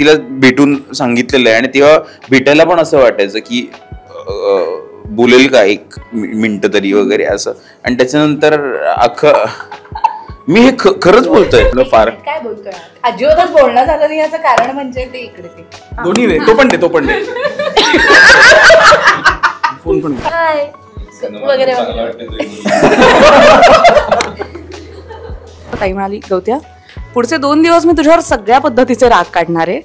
तिला भेटून सांगितलेलं आहे आणि तेव्हा भेटायला पण असं वाटायचं की बोलेल का 1 मिनिट तरी वगैरे असं. आणि त्याच्यानंतर मी हे खरंच बोलतोय. फार काय बोलतोय अजिबातच बोलणं झालं नाही याचं कारण म्हणजे ते इकडे ते दोन्ही दे, तो पण दे फोन पण हाय वगैरे ताई म्हणाली गौत्या पुढचे 2 दिवस मी तुझ्यावर सगळ्या पद्धतीचे राग काढणार आहे.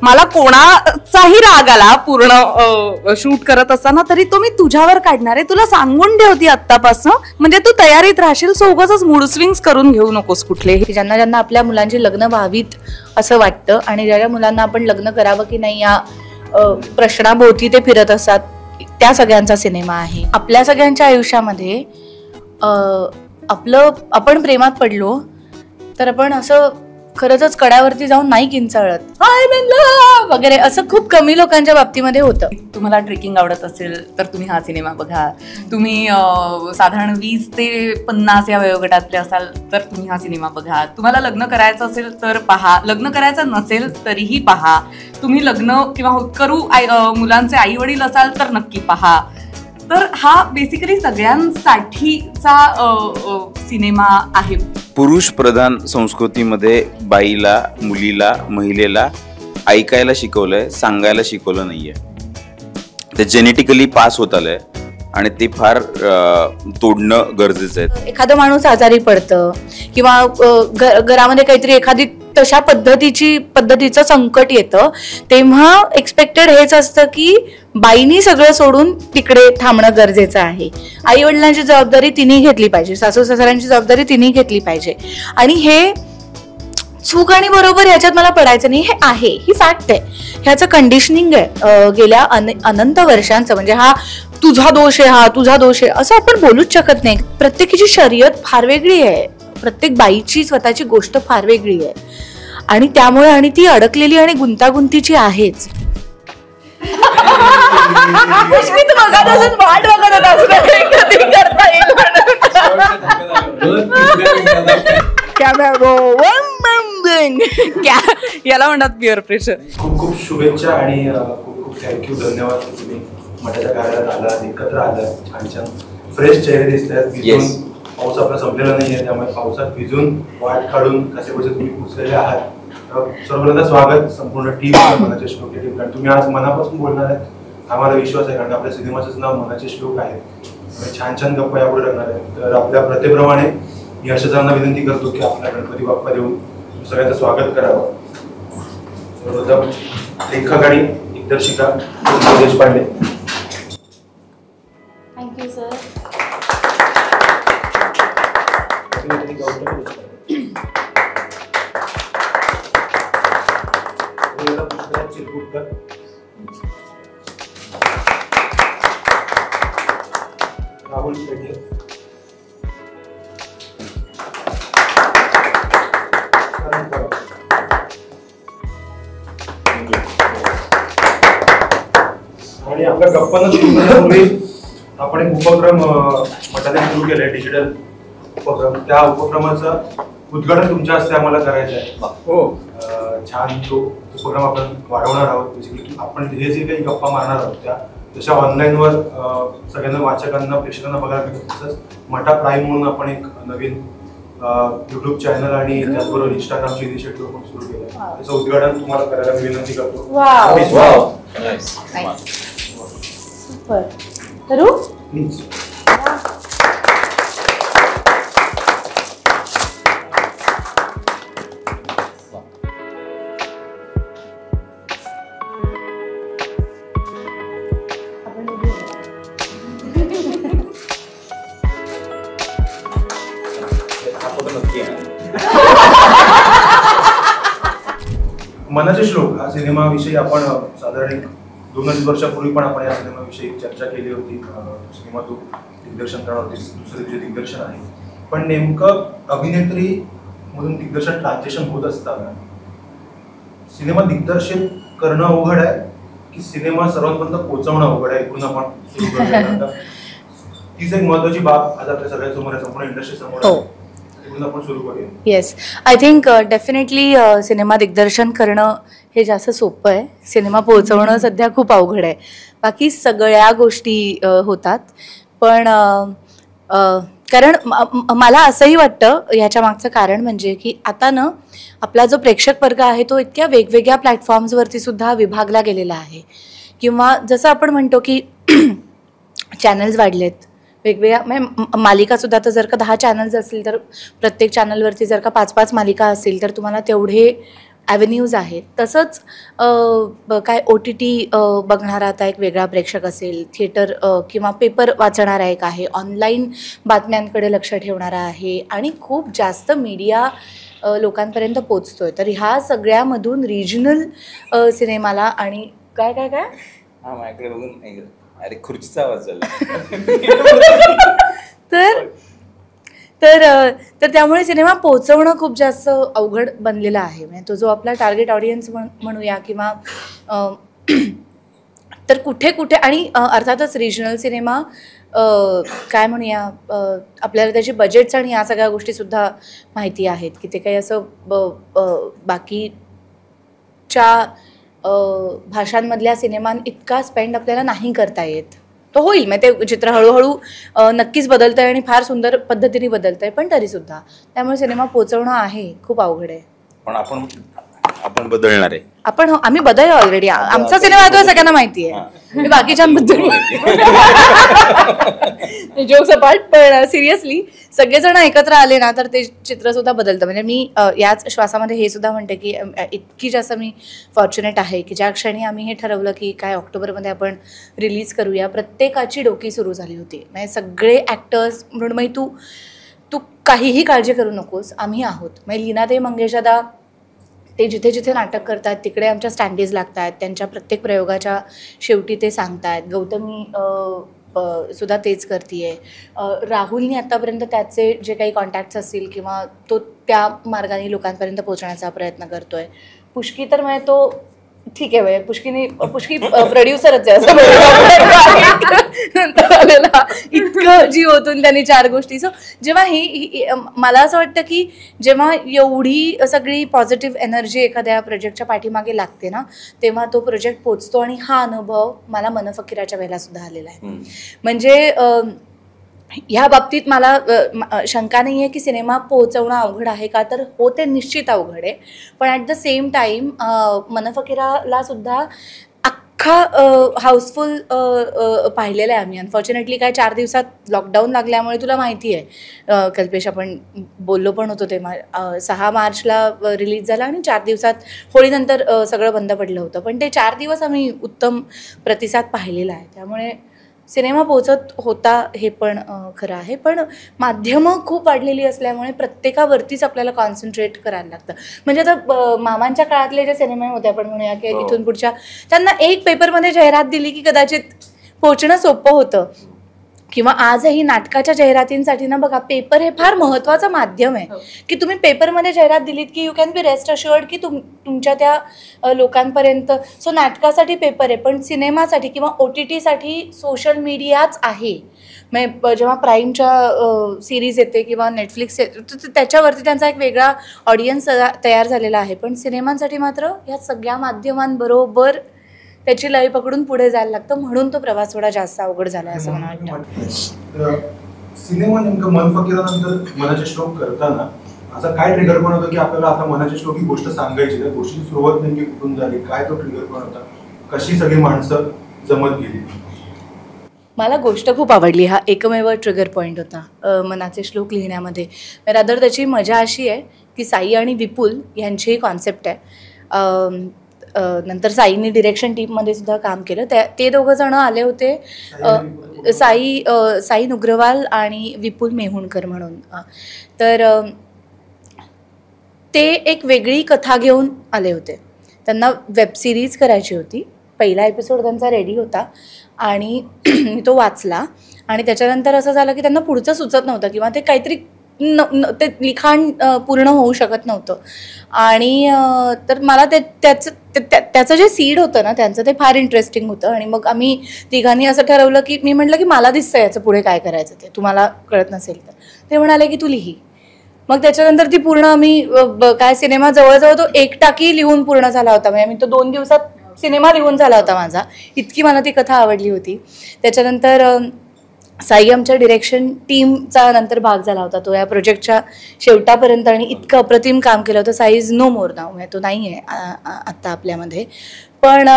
मला कोणाचाही राग आला पूर्ण शूट करत असताना तरी तो मी तुझ्यावर काढणार आहे. तुला सांगून ठेवती आत्तापासून, म्हणजे तू तयारीत राहशील. सो उगाच मूड स्विंग्स करून घेऊ नकोस कुठले. ज्यांना ज्यांना आपल्या मुलांची लग्न व्हावीत असं वाटतं आणि ज्या ज्या मुलांना आपण लग्न करावं की नाही या प्रश्नाभोवती ते फिरत असतात, त्या सगळ्यांचा सिनेमा आहे. आपल्या सगळ्यांच्या आयुष्यामध्ये आपण प्रेमात पडलो तर आपण असं खरंच कड्यावरती जाऊन नाही किंचाळत हाय मेनला वगैरे, असं खूप कमी लोकांच्या बाबतीमध्ये होतं. तुम्हाला ट्रेकिंग आवडत असेल तर तुम्ही हा सिनेमा बघा. तुम्ही साधारण 20 ते 50 या वयोगटातले असाल तर तुम्ही हा सिनेमा बघा. तुम्हाला लग्न करायचं असेल तर पहा, लग्न करायचं नसेल तरीही पहा. तुम्ही लग्न किंवा होतकरू मुलांचे आई वडील असाल तर नक्की पहा. तर हा बेसिकली सगळ्यांसाठीचा सिनेमा आहे. पुरुष प्रधान संस्कृतीमध्ये बाईला, मुलीला, महिलेला ऐकायला शिकवलंय, सांगायला शिकवलं नाहीये. ते जेनेटिकली पास होत आलंय आणि ते फार तोडणं गरजेचं आहे. एखादं माणूस आजारी पडतं किंवा घरामध्ये काहीतरी एखादी तशा पद्धतीचं संकट येतं, तेव्हा एक्सपेक्टेड हेच असतं की बाईनी सगळं सोडून तिकडे थांबणं गरजेचं आहे. आई वडिलांची जबाबदारी तिने घेतली पाहिजे, सासू सासऱ्यांची जबाबदारी तिने घेतली पाहिजे. आणि हे चूक आणि बरोबर ह्याच्यात मला पडायचं नाही, हे आहे, ही फॅक्ट आहे. ह्याचं कंडिशनिंग आहे गेल्या अनंत वर्षांचं. म्हणजे हा तुझा दोष आहे, हा तुझा दोष आहे असं आपण बोलूच शकत नाही. प्रत्येकीची शर्यत फार वेगळी आहे, प्रत्येक बाईची स्वतःची गोष्ट फार वेगळी आहे आणि त्यामुळे आणि ती अडकलेली आणि गुंतागुंतीची आहेच. वाट बघत याला म्हणतात पिअर प्रेशर. खूप खूप शुभेच्छा आणि खूप खूप थँक्यू, धन्यवाद. तुम्ही मठाच्या कार्यालयात आलात, एकत्र आलात, छान छान फ्रेश चेहरे दिसत आहेत. पाऊस आपला संपलेला नाहीये, त्यामुळे पावसात भिजून वाट काढून कसे कसे तुम्ही पोचलेले आहात. सर्वांना स्वागत, संपूर्ण टीम, मनाचे श्लोक टीम. कारण तुम्ही आज मनापासून बोलणार आहेत आम्हाला विश्वास आहे, कारण आपल्या सिनेमाचंच नाव मनाचे श्लोक आहे. छान छान गप्पा यापुढे राहणार आहेत. तर आपल्या प्रथेप्रमाणे यशस्वींना विनंती करतो की आपल्या गणपती बाप्पा देऊन सगळ्यांचं स्वागत करावं. सर्वप्रथम लेखक आणि दिग्दर्शिका देशपांडे. Thank you sir. राहुल पेटे. आणि आपल्या गप्पांना सुरू करण्यापूर्वी आपण एक उपक्रम मठाने सुरू केलाय, डिजिटल उपक्रम. त्या उपक्रमाचं उद्घाटन तुमच्या हस्ते आम्हाला करायचं आहे. हो, छान तो उपक्रम आपण वाढवणार आहोत. बेसिकली आपण हे जे काही गप्पा मारणार आहोत त्या जशा ऑनलाईनवर सगळ्यांना, वाचकांना, प्रेक्षकांना बघायला मिळतात, तसंच मठा प्राईम म्हणून आपण एक नवीन युट्यूब चॅनल आणि त्याचबरोबर इंस्टाग्रामची इनिशिएटिव्ह पण सुरू केलं. त्याचं उद्घाटन तुम्हाला करायला मी विनंती करतो. सुपर. करू प्लीज. मनाचे श्लोक हा सिनेमाविषयी आपण साधारण 2-2 वर्षापूर्वी पण आपण या सिनेमाविषयी चर्चा केली होती. सिनेमा तो दिग्दर्शन करणार होती, दुसरे तुझे दिग्दर्शन आहे. पण नेमकं अभिनेत्री मधून दिग्दर्शन ट्रान्झिशन होत असताना सिनेमा दिग्दर्शन करणं अवघड आहे की सिनेमा सर्वांपर्यंत पोहोचवणं अवघड आहे? एकूण आपण सुरू करूया. तीच एक महत्वाची बाब आज आपल्या सगळ्यांसमोर आहे, संपूर्ण इंडस्ट्री समोर आहे. इथून आपण सुरू करूया. Yes, I think definitely cinema दिग्दर्शन करणं हे जास्त सोपं आहे. सिनेमा पोहोचवणं सध्या खूप अवघड आहे. बाकी सगळ्या गोष्टी होतात, पण कारण मला असंही वाटतं ह्याच्या मागचं कारण म्हणजे की आता ना आपला जो प्रेक्षक वर्ग आहे तो इतक्या वेगवेगळ्या प्लॅटफॉर्म्सवरती सुद्धा विभागला गेलेला आहे. किंवा जसं आपण म्हणतो की चॅनल्स वाढलेत, वेगवेगळ्या म्हणजे मालिकासुद्धा. तर जर का 10 चॅनल्स असतील तर प्रत्येक चॅनलवरती जर का 5-5 मालिका असतील तर तुम्हाला तेवढे ॲव्हेन्यूज आहेत. तसंच काय OTT बघणारा आता एक वेगळा प्रेक्षक असेल, थिएटर किंवा पेपर वाचणारा एक आहे, ऑनलाईन बातम्यांकडे लक्ष ठेवणारा आहे, आणि खूप जास्त मीडिया लोकांपर्यंत पोचतोय. तर ह्या सगळ्यामधून रिजनल सिनेमाला आणि काय काय काय हा माझ्याकडे बघून अरे खुर्चीचा आवाज झाला. तर त्यामुळे सिनेमा पोहोचवणं खूप जास्त अवघड बनलेलं आहे. म्हणजे तो जो आपला टार्गेट ऑडियन्स म्हणूया किंवा तर कुठे कुठे, आणि अर्थातच रिजनल सिनेमा काय म्हणूया, आपल्याला त्याची बजेट्स आणि या सगळ्या गोष्टीसुद्धा माहिती आहेत की ते काही असं बाकीच्या भाषांमधल्या सिनेमां इतका स्पेंड आपल्याला नाही करता येत. तो होईल, मग ते चित्र हळूहळू नक्कीच बदलतंय आणि फार सुंदर पद्धतीने बदलतंय, पण तरीसुद्धा त्यामुळे सिनेमा पोचवणं आहे खूप अवघड आहे. पण आपण बदलणार आहे. आम्ही बदललो ऑलरेडी. आमचा सिनेमा तो सगळ्यांना माहिती आहे. मी बाकीच्यांबद्दल जोक्स अपार्ट, पण सिरियसली सगळेजण एकत्र आले ना तर ते चित्र सुद्धा बदलतं. म्हणजे मी याच श्वासामध्ये हे सुद्धा म्हणते की इतकी जास्त मी फॉर्च्युनेट आहे की ज्या क्षणी आम्ही हे ठरवलं की काय ऑक्टोबरमध्ये आपण रिलीज करूया, प्रत्येकाची डोकी सुरू झाली होती. म्हणजे सगळे ॲक्टर्स म्हणून मग तू काहीही काळजी करू नकोस, आम्ही आहोत. म्हणजे लीनाताई मंगेशदा ते जिथे जिथे नाटक करतात तिकडे आमच्या स्टँडीज लागत आहेत. त्यांच्या प्रत्येक प्रयोगाच्या शेवटी ते सांगत आहेत. गौतमी सुद्धा तेच करते. राहुलनी आत्तापर्यंत त्याचे जे काही कॉन्टॅक्ट्स असतील किंवा तो त्या मार्गाने लोकांपर्यंत पोहोचण्याचा प्रयत्न करतो आहे. पुष्की तर म्हणजे तो ठीक आहे, पुष्की प्रोड्युसरच आहे असं नंतर आलेला इतकं जीव ओतून त्यांनी 4 गोष्टी. सो जेव्हा ही मला असं वाटतं की जेव्हा एवढी सगळी पॉझिटिव्ह एनर्जी एखाद्या प्रोजेक्टच्या पाठीमागे लागते ना, तेव्हा तो प्रोजेक्ट पोचतो. आणि हा अनुभव मला मनफकिराच्या वेळेला सुद्धा आलेला आहे. म्हणजे ह्या बाबतीत मला शंका नाही आहे की सिनेमा पोहोचवणं अवघड आहे का, तर हो, ते निश्चित अवघड आहे. पण ॲट द सेम टाईम मनफकिराला सुद्धा अख्खा हाऊसफुल पाहिलेलं आहे आम्ही. अनफॉर्च्युनेटली काय 4 दिवसात लॉकडाऊन लागल्यामुळे, तुला माहिती आहे कल्पेश, आपण बोललो पण होतो तेव्हा, 6 मार्चला रिलीज झाला आणि 4 दिवसात होळीनंतर सगळं बंद पडलं होतं. पण ते 4 दिवस आम्ही उत्तम प्रतिसाद पाहिलेला आहे. त्यामुळे सिनेमा पोहोचत होता हे पण खरं आहे. पण माध्यमं खूप वाढलेली असल्यामुळे प्रत्येकावरतीच आपल्याला कॉन्सन्ट्रेट करायला लागतं. म्हणजे आता मामांच्या काळातले जे सिनेमे होते, आपण म्हणूया की इथून पुढच्या, त्यांना एक पेपरमध्ये जाहिरात दिली की कदाचित पोहोचणं सोपं होतं. किंवा आजही नाटकाच्या जाहिरातींसाठी ना बघा, पेपर हे फार महत्त्वाचं माध्यम आहे की तुम्ही पेपरमध्ये जाहिरात दिलीत की you can be rest assured की तुमच्या त्या लोकांपर्यंत. सो नाटकासाठी पेपर आहे, पण सिनेमासाठी किंवा OTTसाठी सोशल मीडियाच आहे. म्हणजे जेव्हा प्राईमच्या सिरीज येते किंवा नेटफ्लिक्स येते त्याच्यावरती त्यांचा एक वेगळा ऑडियन्स तयार झालेला आहे. पण सिनेमांसाठी मात्र या सगळ्या माध्यमांबरोबर त्याची लय पकडून पुढे जायला लागतं. म्हणून तो प्रवास थोडा जास्त अवघड झाला आहे असं मला वाटतं. सिनेमा नेमकं मनफकिरानंतर मनाचे श्लोक करताना असा काय ट्रिगर पण होतं की आपल्याला आता मनाचे श्लोक ही गोष्ट सांगायची, त्या गोष्टीची सुरुवात नेमकी कुठून झाली, काय तो ट्रिगर पण होता, कशी सगळी माणसं जमत गेली? मला गोष्ट खूप आवडली. हा एकमेव ट्रिगर पॉईंट होता मनाचे श्लोक लिहिण्यामध्ये. रादर त्याची मजा अशी आहे की साई आणि विपुल यांची कॉन्सेप्ट आहे. नंतर साईने डिरेक्शन टीममध्ये सुद्धा काम केलं. ते दोघं जण आले होते, साई नुग्रवाल आणि विपुल मेहुणकर म्हणून. तर ते एक वेगळी कथा घेऊन आले होते. त्यांना वेबसिरीज करायची होती. पहिला एपिसोड त्यांचा रेडी होता आणि मी तो वाचला आणि त्याच्यानंतर असं झालं की त्यांना पुढचं सुचत नव्हतं किंवा ते काहीतरी ते लिखाण पूर्ण होऊ शकत नव्हतं. आणि तर मला त्याचं जे सीड होतं ना त्यांचं, ते फार इंटरेस्टिंग होतं. आणि मग आम्ही तिघांनी असं ठरवलं की मी म्हटलं की मला दिसतं याचं पुढे काय करायचं ते, तुम्हाला कळत नसेल तर. ते म्हणाले की तू लिही. मग त्याच्यानंतर ती पूर्ण आम्ही काय सिनेमा जवळजवळ तो 1 टाकी लिहून पूर्ण झाला होता. म्हणजे मी तो 2 दिवसात सिनेमा लिहून झाला होता माझा, इतकी मला ती कथा आवडली होती. त्याच्यानंतर साई आमच्या डिरेक्शन टीमचा नंतर भाग झाला होता. तो या प्रोजेक्टच्या शेवटापर्यंत आणि इतकं अप्रतिम काम केलं होतं. साई इज नो मोर नाव, म्हणजे तो नाही आहे आत्ता आपल्यामध्ये. पण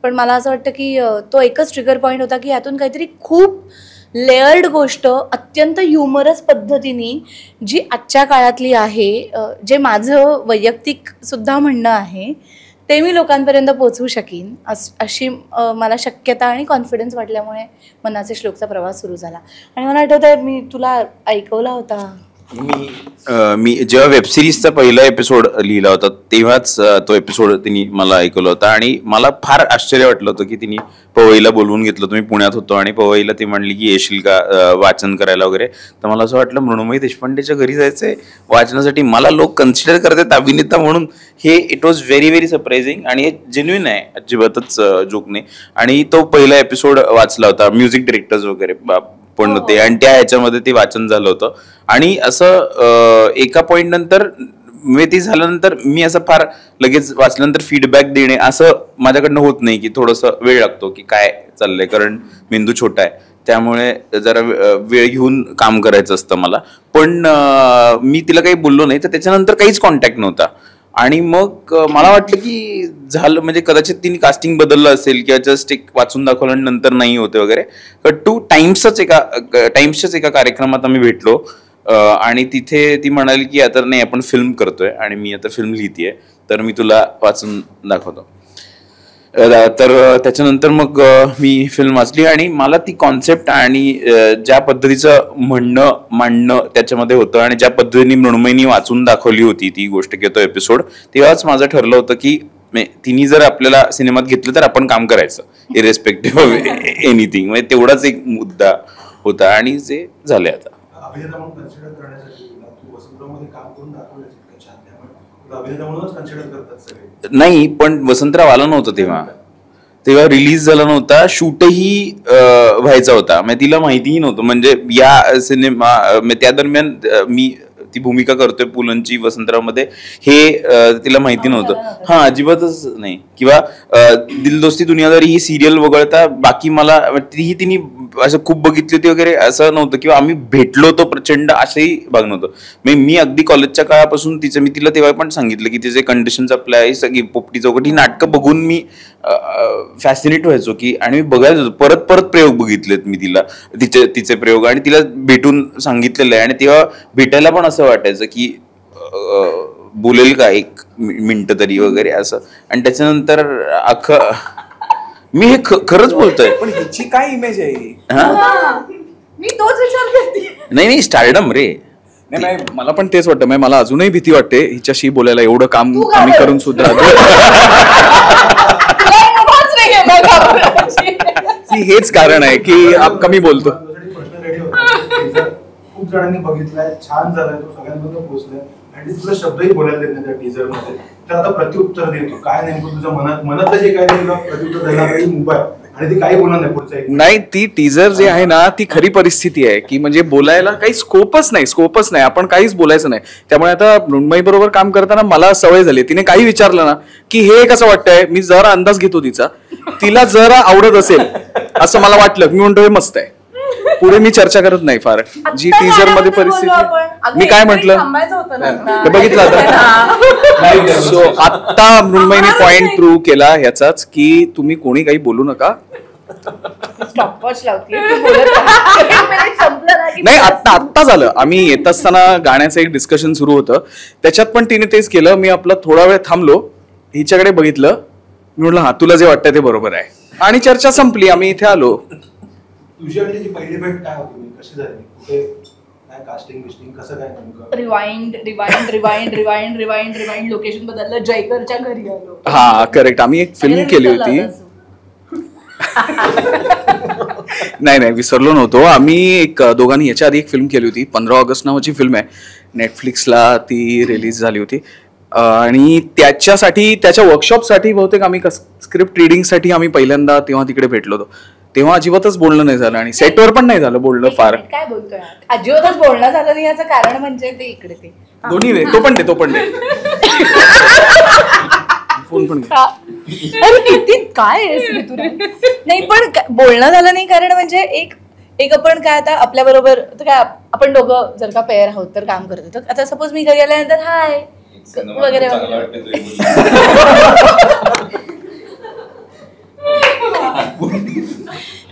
मला असं वाटतं की तो एकच ट्रिगर पॉईंट होता की यातून काहीतरी खूप लेअर्ड गोष्ट अत्यंत ह्युमरस पद्धतीने जी आजच्या काळातली आहे, जे माझं वैयक्तिक सुद्धा म्हणणं आहे ते मी लोकांपर्यंत पोहोचवू शकीन अशी मला शक्यता आणि कॉन्फिडन्स वाटल्यामुळे मनाचे श्लोकचा प्रवास सुरू झाला. आणि मला आठवतंय मी तुला ऐकवला होता. मी जेव्हा वेबसिरीजचा पहिला एपिसोड लिहिला होता तेव्हाच तो एपिसोड तिने मला ऐकवला होता आणि मला फार आश्चर्य वाटलं होतं की तिने पवईला बोलवून घेतलं. तुम्ही पुण्यात होतो आणि पवईला ती म्हणली की येशील का वाचन करायला वगैरे. तर मला असं वाटलं मृण्मयी देशपांडेच्या घरी जायचंय वाचनासाठी. मला लोक कन्सिडर करतात अभिनेता म्हणून. हे it was very very surprising आणि हे जेन्युइन आहे, अजिबातच जोक नाही. आणि तो पहिला एपिसोड वाचला होता, म्युझिक डिरेक्टर्स वगैरे पण होते आणि त्या ह्याच्यामध्ये ते वाचन झालं होतं. आणि असं एका पॉईंट नंतर ते झाल्यानंतर मी असं फार लगेच वाचल्यानंतर फीडबॅक देणे असं माझ्याकडनं होत नाही, की थोडंसं वेळ लागतो की काय चाललंय, कारण मेंदू छोटा आहे त्यामुळे जरा वेळ घेऊन काम करायचं असतं मला. पण मी तिला काही बोललो नाही तर त्याच्यानंतर काहीच कॉन्टॅक्ट नव्हता. आणि मग मला वाटलं की झालं, म्हणजे कदाचित तिने कास्टिंग बदललं असेल किंवा जस्ट एक वाचून दाखवलं नंतर नाही होते वगैरे. टू टाइम्सच्याच एका कार्यक्रमात आम्ही भेटलो आणि तिथे ती म्हणाली की आता नाही आपण फिल्म करतोय आणि मी आता फिल्म लिहितेय तर मी तुला वाचून दाखवतो. तर त्याच्यानंतर मग मी फिल्म वाचली आणि मला ती कॉन्सेप्ट आणि ज्या पद्धतीचं मांडणं त्याच्यामध्ये होतं आणि ज्या पद्धतीने मृण्मयीनी वाचून दाखवली होती ती गोष्ट किंवा तो एपिसोड, तेव्हाच माझं ठरलं होतं की तिने जर आपल्याला सिनेमात घेतलं तर आपण काम करायचं इरेस्पेक्टिव्ह ऑफ एनिथिंग. म्हणजे तेवढाच एक मुद्दा होता आणि ते झाले. आता अभिनेता म्हणून कन्सिडर करण्यासाठी तू वसंतरावमध्ये काम करून दाखवलं अभिनेता म्हणूनच कन्सिडर करतात सगळे. नाही, पण वसंतराव आला नव्हतं तेव्हा रिलीज झाला नव्हता, शूटही व्हायचा होता. म्हणजे तिला माहितीही नव्हतं. म्हणजे या सिनेमा त्या दरम्यान मी ती भूमिका करतोय पुलंची वसंतरावमध्ये हे तिला माहिती नव्हतं. हा, अजिबातच नाही. किंवा दिलदोस्ती दुनियादारी ही सिरियल वगळता बाकी मला तीही तिने असं खूप बघितली होती वगैरे असं नव्हतं, किंवा आम्ही भेटलो होतो प्रचंड असंही भाग नव्हतं. मी अगदी कॉलेजच्या काळापासून मी तिला तेव्हा पण सांगितलं की तिचे कंडिशन्स अप्लाय, सगळी पोपटी चौकट ही नाटकं बघून मी फॅसिनेट व्हायचो की, आणि मी बघायचो परत प्रयोग बघितलेत मी तिचे प्रयोग आणि तिला भेटून सांगितलेलं आहे. आणि तेव्हा भेटायला पण असं वाटायचं की बोलेल का 1 मिनिट तरी वगैरे असं. आणि त्याच्यानंतर मी हे खरंच बोलतोय. पण ह्याची काय इमेज आहे? मी तोच विचार करते. नाही स्टारडम रे. नाही, मला पण तेच वाटतं. मला अजूनही भीती वाटते हिच्याशी बोलायला, एवढं काम आम्ही करून सुद्धा. हेच कारण आहे की कमी बोलतो. खूप जणांनी बघितलाय, छान झालाय, तो सगळ्यांपर्यंत पोहोचलाय आणि तुला शब्दही बोलायला देत नाही त्या टीजर मध्ये. तर आता प्रत्युत्तर देतो, काय नेमकं तुझ्या मनातलं जे काय तुला प्रत्युत्तर द्यायला मुंबई आणि ती काही बोलणार नाही पुढचं. नाही, ती टीजर जे आहे ना ती खरी परिस्थिती आहे की म्हणजे बोलायला काही स्कोपच नाही. आपण काहीच बोलायचं नाही. त्यामुळे आता मृण्मयी बरोबर काम करताना मला सवय झाली, तिने काही विचारलं ना की हे कसं वाटतंय, मी जरा अंदाज घेतो तिचा, तिला जरा आवडत असेल असं मला वाटलं मी म्हणतो हे मस्त आहे, पुढे मी चर्चा करत नाही फार. जी टीजर मध्ये परिस्थिती, मी काय म्हटलं बघितलं आता. सो आता मृण्मयीने पॉइंट प्रूव्ह केला ह्याचाच की तुम्ही कोणी काही बोलू नका. नाही, आत्ता झालं. आम्ही येत असताना गाण्याचं एक डिस्कशन सुरू होतं, त्याच्यात पण तिने तेच केलं. मी आपला थोडा वेळ थांबलो, हिच्याकडे बघितलं, मी म्हटलं हा तुला जे वाटतंय ते बरोबर आहे, आणि चर्चा संपली. आम्ही इथे आलो. तुझी आणि त्याची पहिली भेट काय होती, कशी झाली, कुठे काय कास्टिंग बिस्टिंग कसं काय नेमकं? रिवाइंड लोकेशन बदललं, जयकरच्या घरी आलो. हा करेक्ट. आम्ही एक फिल्म केली होती. नाही विसरलो नव्हतो. आम्ही दोघांनी याच्या आधी एक फिल्म केली होती, 15 ऑगस्ट नावाची फिल्म आहे, नेटफ्लिक्सला ती रिलीज झाली होती. आणि त्याच्या वर्कशॉपसाठी बहुतेक आम्ही स्क्रिप्ट रिडिंगसाठी आम्ही पहिल्यांदा तेव्हा तिकडे भेटलो होतो. तेव्हा अजिबातच बोलणं नाही झालं आणि सेटवर पण नाही झालं बोलणं फार. काय बोलतोय अजिबातच बोलणं झालं नाही याचं कारण म्हणजे ते इकडे ते दोन्ही रे, तो पण दे फोन पण घे. अरे किती काय नाही पण बोलणं झालं नाही कारण म्हणजे एक आपण काय आता आपल्या बरोबर काय आपण दोघं जर का पेअर आहोत तर काम करतो तर आता सपोज मी घरी आल्यानंतर हाय वगैरे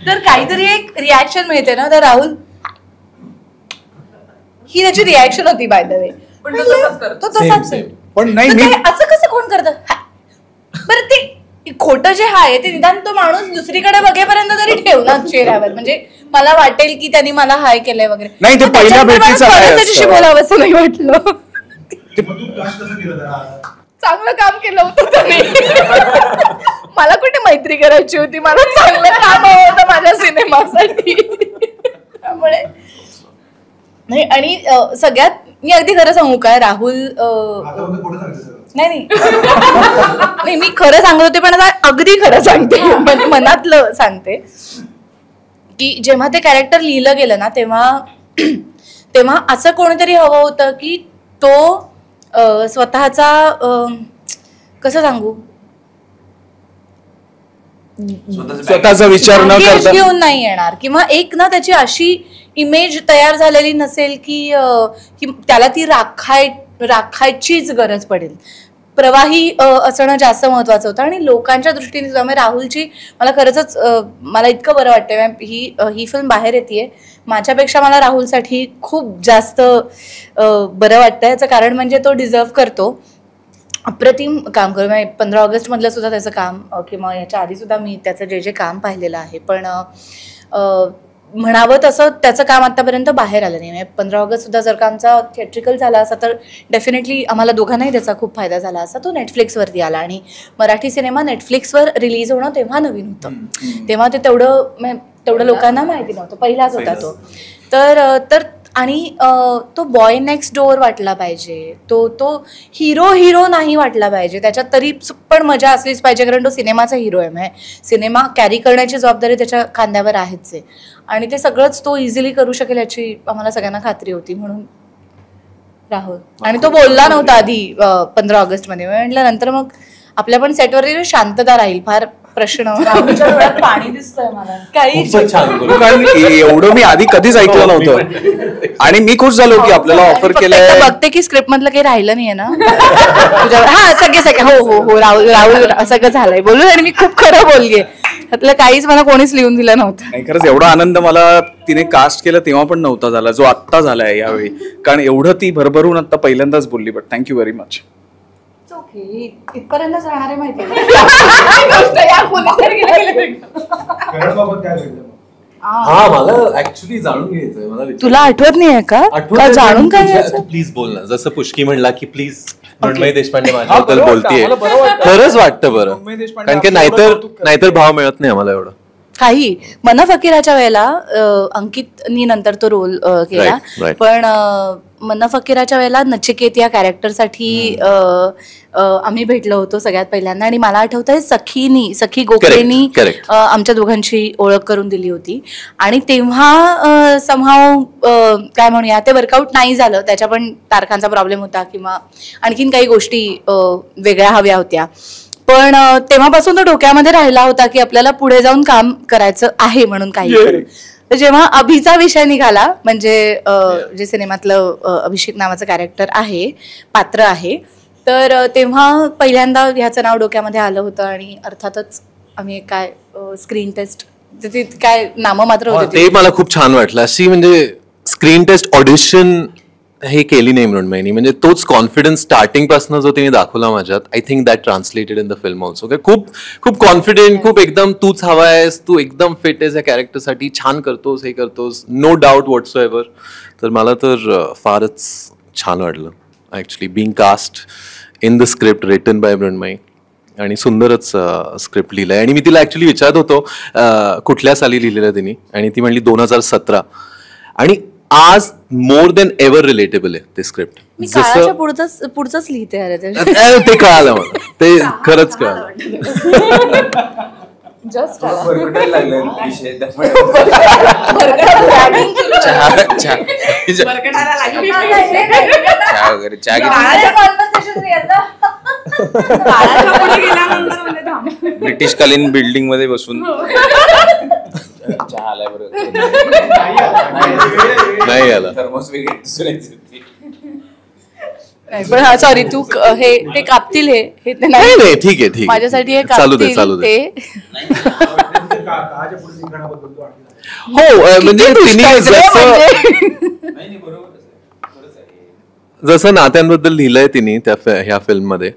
तर काहीतरी एक रिॲक्शन मिळते ना. तर राहुल ही त्याची रिॲक्शन होती बाय द वे, तो तसाच आहे. पण नाही असं कसं कोण करतं बरं ते खोटं जे आहे ते निदान तो माणूस दुसरीकडे बघेपर्यंत तरी ठेवणार चेहऱ्यावर, म्हणजे मला वाटेल की त्यांनी मला हाय केलंय वगैरे. नाही ते पहिल्या भेटीचं त्याच्याशी बोलावं असं नाही वाटलं. चांगलं काम केलं होतं त्याने. मला कुठे मैत्री करायची होती, मला चांगलं काम हवं होतं माझ्या सिनेमासाठी. त्यामुळे नाही. आणि सगळ्यात मी अगदी खरं सांगू काय, राहुल नाही मी खरं सांगत होते पण आता अगदी खरं सांगते, मनातलं सांगते की जेव्हा ते कॅरेक्टर लिहिलं गेलं ना तेव्हा असं कोणीतरी हवं होतं की तो स्वतःचा कसं सांगू स्वतःचा विचार न करता घेऊन नाही येणार, किंवा एक ना त्याची अशी इमेज तयार झालेली नसेल की त्याला ती राखायचीच गरज पडेल. प्रवाही असणं जास्त महत्वाचं होतं. आणि लोकांच्या दृष्टीने सुद्धा म्हणजे राहुलची मला खरंच मला इतकं बरं वाटतं. ही फिल्म बाहेर येते माझ्यापेक्षा मला राहुलसाठी खूप जास्त बरं वाटतं. याचं कारण म्हणजे तो डिझर्व करतो. अप्रतिम काम करू. 15 ऑगस्ट मधलं सुद्धा त्याचं काम किंवा याच्या आधी सुद्धा मी त्याचं जे काम पाहिलेलं आहे, पण म्हणावं तसं त्याचं काम आतापर्यंत बाहेर आलं नाही. 15 ऑगस्ट सुद्धा जर का आमचा थिएट्रिकल झाला असता तर डेफिनेटली आम्हाला दोघांनाही त्याचा खूप फायदा झाला असता. तो नेटफ्लिक्सवरती आला आणि मराठी सिनेमा नेटफ्लिक्सवर रिलीज होणं तेव्हा नवीन होतं. तेव्हा ते तेवढं लोकांना माहिती नव्हतं, पहिलाच होता तो. तर आणि तो बॉय नेक्स्ट डोअर वाटला पाहिजे, तो हिरो नाही वाटला पाहिजे. त्याच्यात तरी पण मजा असलीच पाहिजे कारण तो सिनेमाचा हिरो आहे. म्हणजे सिनेमा कॅरी करण्याची जबाबदारी त्याच्या खांद्यावर आहेच आहे आणि ते सगळंच तो इझिली करू शकेल याची आम्हाला सगळ्यांना खात्री होती. म्हणून राहुल. आणि तो बोलला नव्हता आधी 15 ऑगस्ट मध्ये. म्हटलं नंतर मग आपल्या पण सेटवर शांतता राहील. फार प्रश्न पाणी दिसतंय मला काही कारण एवढं मी आधी कधीच ऐकलं नव्हतं आणि मी खुश झालो की आपल्याला ऑफर केलंय. बघते की स्क्रिप्ट मधलं काही राहिलं नाहीये ना तुझ्यावर. हा सगळे हो राहुल सगळं झालंय बोलून आणि मी खूप खरं बोललीये. त्यातलं काहीच मला कोणीच लिहून दिलं नव्हतं. नाही खरंच एवढा आनंद मला तिने कास्ट केलं तेव्हा पण नव्हता झाला जो आत्ता झालाय यावेळी. कारण एवढं ती भरभरून आता पहिल्यांदाच बोलली. But thank you very much. इथपर्यंतच राहणार आहे माहिती हा मला ऍक्च्युली जाणून घ्यायचंय. मला तुला आठवत नाहीये का जाणून काय प्लीज बोल ना. जसं पुष्की म्हणला की प्लीज मृण्मयी देशपांडे माझ्याबद्दल बोलतीये. खरंच वाटतं बरं कारण की नाहीतर भाव मिळत नाही आम्हाला एवढं काही. मन फकीराच्या वेळेला अंकितनी नंतर तो रोल केला, पण मन फकीराच्या वेळेला नचिकेत या कॅरेक्टरसाठी आम्ही भेटलो होतो सगळ्यात पहिल्यांदा. आणि मला आठवतंय सखी गोखलेनी आमच्या दोघांची ओळख करून दिली होती. आणि तेव्हा समहाव काय म्हणूया ते वर्कआउट नाही झालं. त्याच्या पण तारखांचा प्रॉब्लेम होता किंवा आणखीन काही गोष्टी वेगळ्या हव्या होत्या. पण तेव्हापासून तो डोक्यामध्ये राहिला होता की आपल्याला पुढे जाऊन काम करायचं आहे म्हणून काही. जेव्हा अभिचा विषय निघाला म्हणजे जे सिनेमातलं अभिषेक नावाचं कॅरेक्टर आहे, पात्र आहे, तर तेव्हा पहिल्यांदा ह्याचं नाव डोक्यामध्ये आलं होतं. आणि अर्थातच आम्ही काय स्क्रीन टेस्ट काय नामं मात्र होते ते मला खूप छान वाटलं. अशी म्हणजे स्क्रीन टेस्ट ऑडिशन हे केली नाही मृण्मयीनी. म्हणजे तोच कॉन्फिडन्स स्टार्टिंग पासून जो तिने दाखवला माझ्यात, I think that translated in the film also. खूप कॉन्फिडेंट, खूप एकदम तूच हवा आहेस, तू एकदम फिट आहेस या कॅरेक्टरसाठी, छान करतोस, हे करतोस, नो डाऊट व्हॉट्स एव्हर. तर मला तर फारच छान वाटलं actually being cast in the script written by Mrinmayee. आणि सुंदरच स्क्रिप्ट लिहिलंय. आणि मी तिला ऍक्च्युली विचारत होतो कुठल्या साली लिहिलेलं तिने, आणि ती म्हणली 2017. आणि आज मोर देन एव्हर रिलेटेबल आहे ते स्क्रिप्ट. पुढचंच लिहिते ते कळालं मला, ते खरंच कळालं. जस्ट बरकटायला लागलं विषय त्यामुळे चहा वगैरे चहा ब्रिटिशकालीन बिल्डिंग मध्ये बसून चहा आलाय बरोबर नाही आला. थर्मोस वेगळे दुसऱ्याची पण हा सॉरी तू हे ते कापतील हे ते नाही नाही ठीक आहे ठीक आहे. माझ्यासाठी हे चालू दे कापतील चालू दे. ते काळाच्या पुढे लिखाणाबद्दल तो आणखी हो म्हणजे तिने जसं नात्यांबद्दल लिहिलंय तिने ह्या फिल्ममध्ये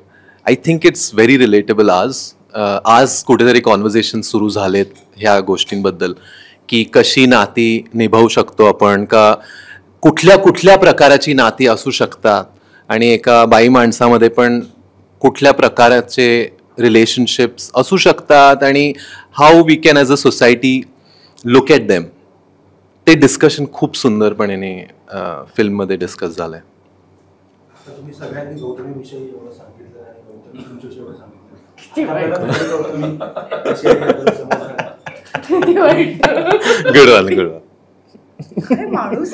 I think it's very relatable. आज कुठेतरी कॉन्व्हर्सेशन सुरू झालेत ह्या गोष्टींबद्दल की कशी नाती निभावू शकतो आपण, का कुठल्या कुठल्या प्रकाराची नाती असू शकतात आणि एका बाई माणसामध्ये पण कुठल्या प्रकाराचे रिलेशनशिप्स असू शकतात आणि how we can as a society look at them. ते डिस्कशन खूप सुंदरपणे फिल्ममध्ये डिस्कस झालंय. आता तुम्ही सगळ्यांनी गौतमीविषयी एवढं सांगितलं आणि गौतमी तुमच्याविषयी एवढं सांगितलं. गौतमी कशी आहे याबद्दल समजलं. Good one good one. माणूस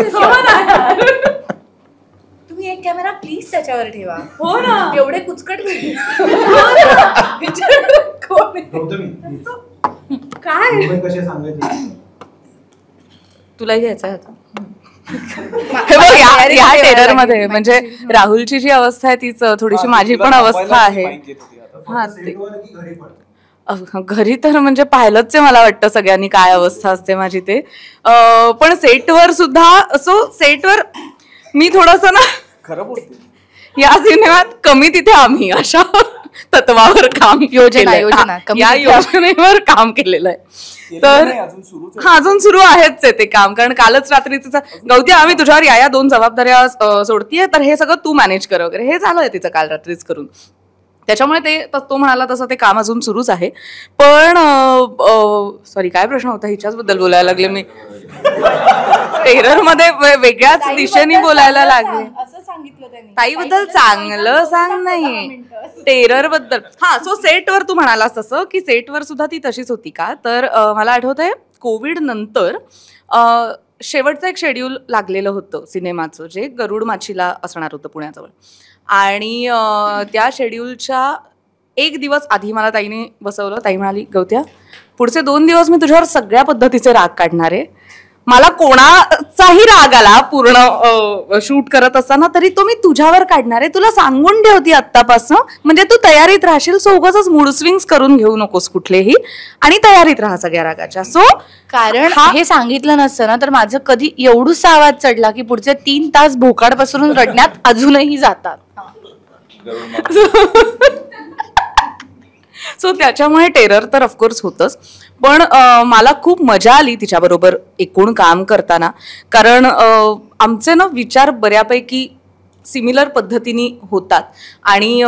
तुम्ही एक कॅमेरा प्लीज त्याच्यावर ठेवा. हो ना एवढे कुचकट गौतमी काय मुंबई कशी आहे सांगायची. तुला घ्यायचं आहे आता. हे बघ, या टेरर मध्ये म्हणजे राहुलची जी अवस्था आहे तीच थोडीशी माझी पण अवस्था आहे. हा ते सेटवर की घरी पण घरी तर म्हणजे पाहिलंच आहे मला वाटतं सगळ्यांनी काय अवस्था असते माझी ते. पण सेटवर सुद्धा असो सेटवर मी थोडस ना खरं बोलते या सिनेमात कमी तिथे आम्ही अशा तत्वावर काम योजना या योजनेवर काम केलेलं आहे. तर हा अजून सुरू आहेच आहे ते काम, कारण कालच रात्री तिचं गौती आम्ही तुझ्यावर या 2 जबाबदाऱ्या सोडतीये तर हे सगळं तू मॅनेज कर वगैरे हे झालंय तिचं काल रात्रीच करून. त्याच्यामुळे ते तो म्हणाला तसं ते काम अजून सुरूच आहे. पण सॉरी काय प्रश्न होता हिच्याच बद्दल बोलायला लागले मी. टेरर मध्ये वेगळ्याच दिशेने बोलायला लागले. असं सांगितलं त्यांनी ताईबद्दल चांगलं सांग नाही टेरर बद्दल. हा सो सेटवर तू म्हणालास तसं की सेटवर सुद्धा ती तशीच होती का, तर मला आठवतंय कोविड नंतर शेवटचं एक शेड्यूल लागलेलं होतं सिनेमाचं जे गरुड माचीला असणार होतं पुण्याजवळ. आणि त्या शेड्यूलच्या 1 दिवस आधी मला ताईने बसवलं. ताई म्हणाली गौत्या पुढचे 2 दिवस मी तुझ्यावर सगळ्या पद्धतीचे राग काढणार आहे. मला कोणाचाही राग आला पूर्ण शूट करत असताना तरी तो मी तुझ्यावर काढणार आहे. तुला सांगून ठेवती आत्तापासून म्हणजे तू तयारीत राहशील. सो उगाच मूड स्विंग्स करून घेऊ नकोस कुठलेही आणि तयारीत राहा सगळ्या रागाच्या. सो कारण हे सांगितलं नसतं ना तर माझं कधी एवढूसा आवाज चढला की पुढचे 3 तास भोकाड पसरून रडण्यात अजूनही जातात. सो त्याच्यामुळे टेरर तर ऑफकोर्स होतंच. पण मला खूप मजा आली तिच्याबरोबर एकूण काम करताना, कारण आमचे ना विचार बऱ्यापैकी सिमिलर पद्धतीने होतात. आणि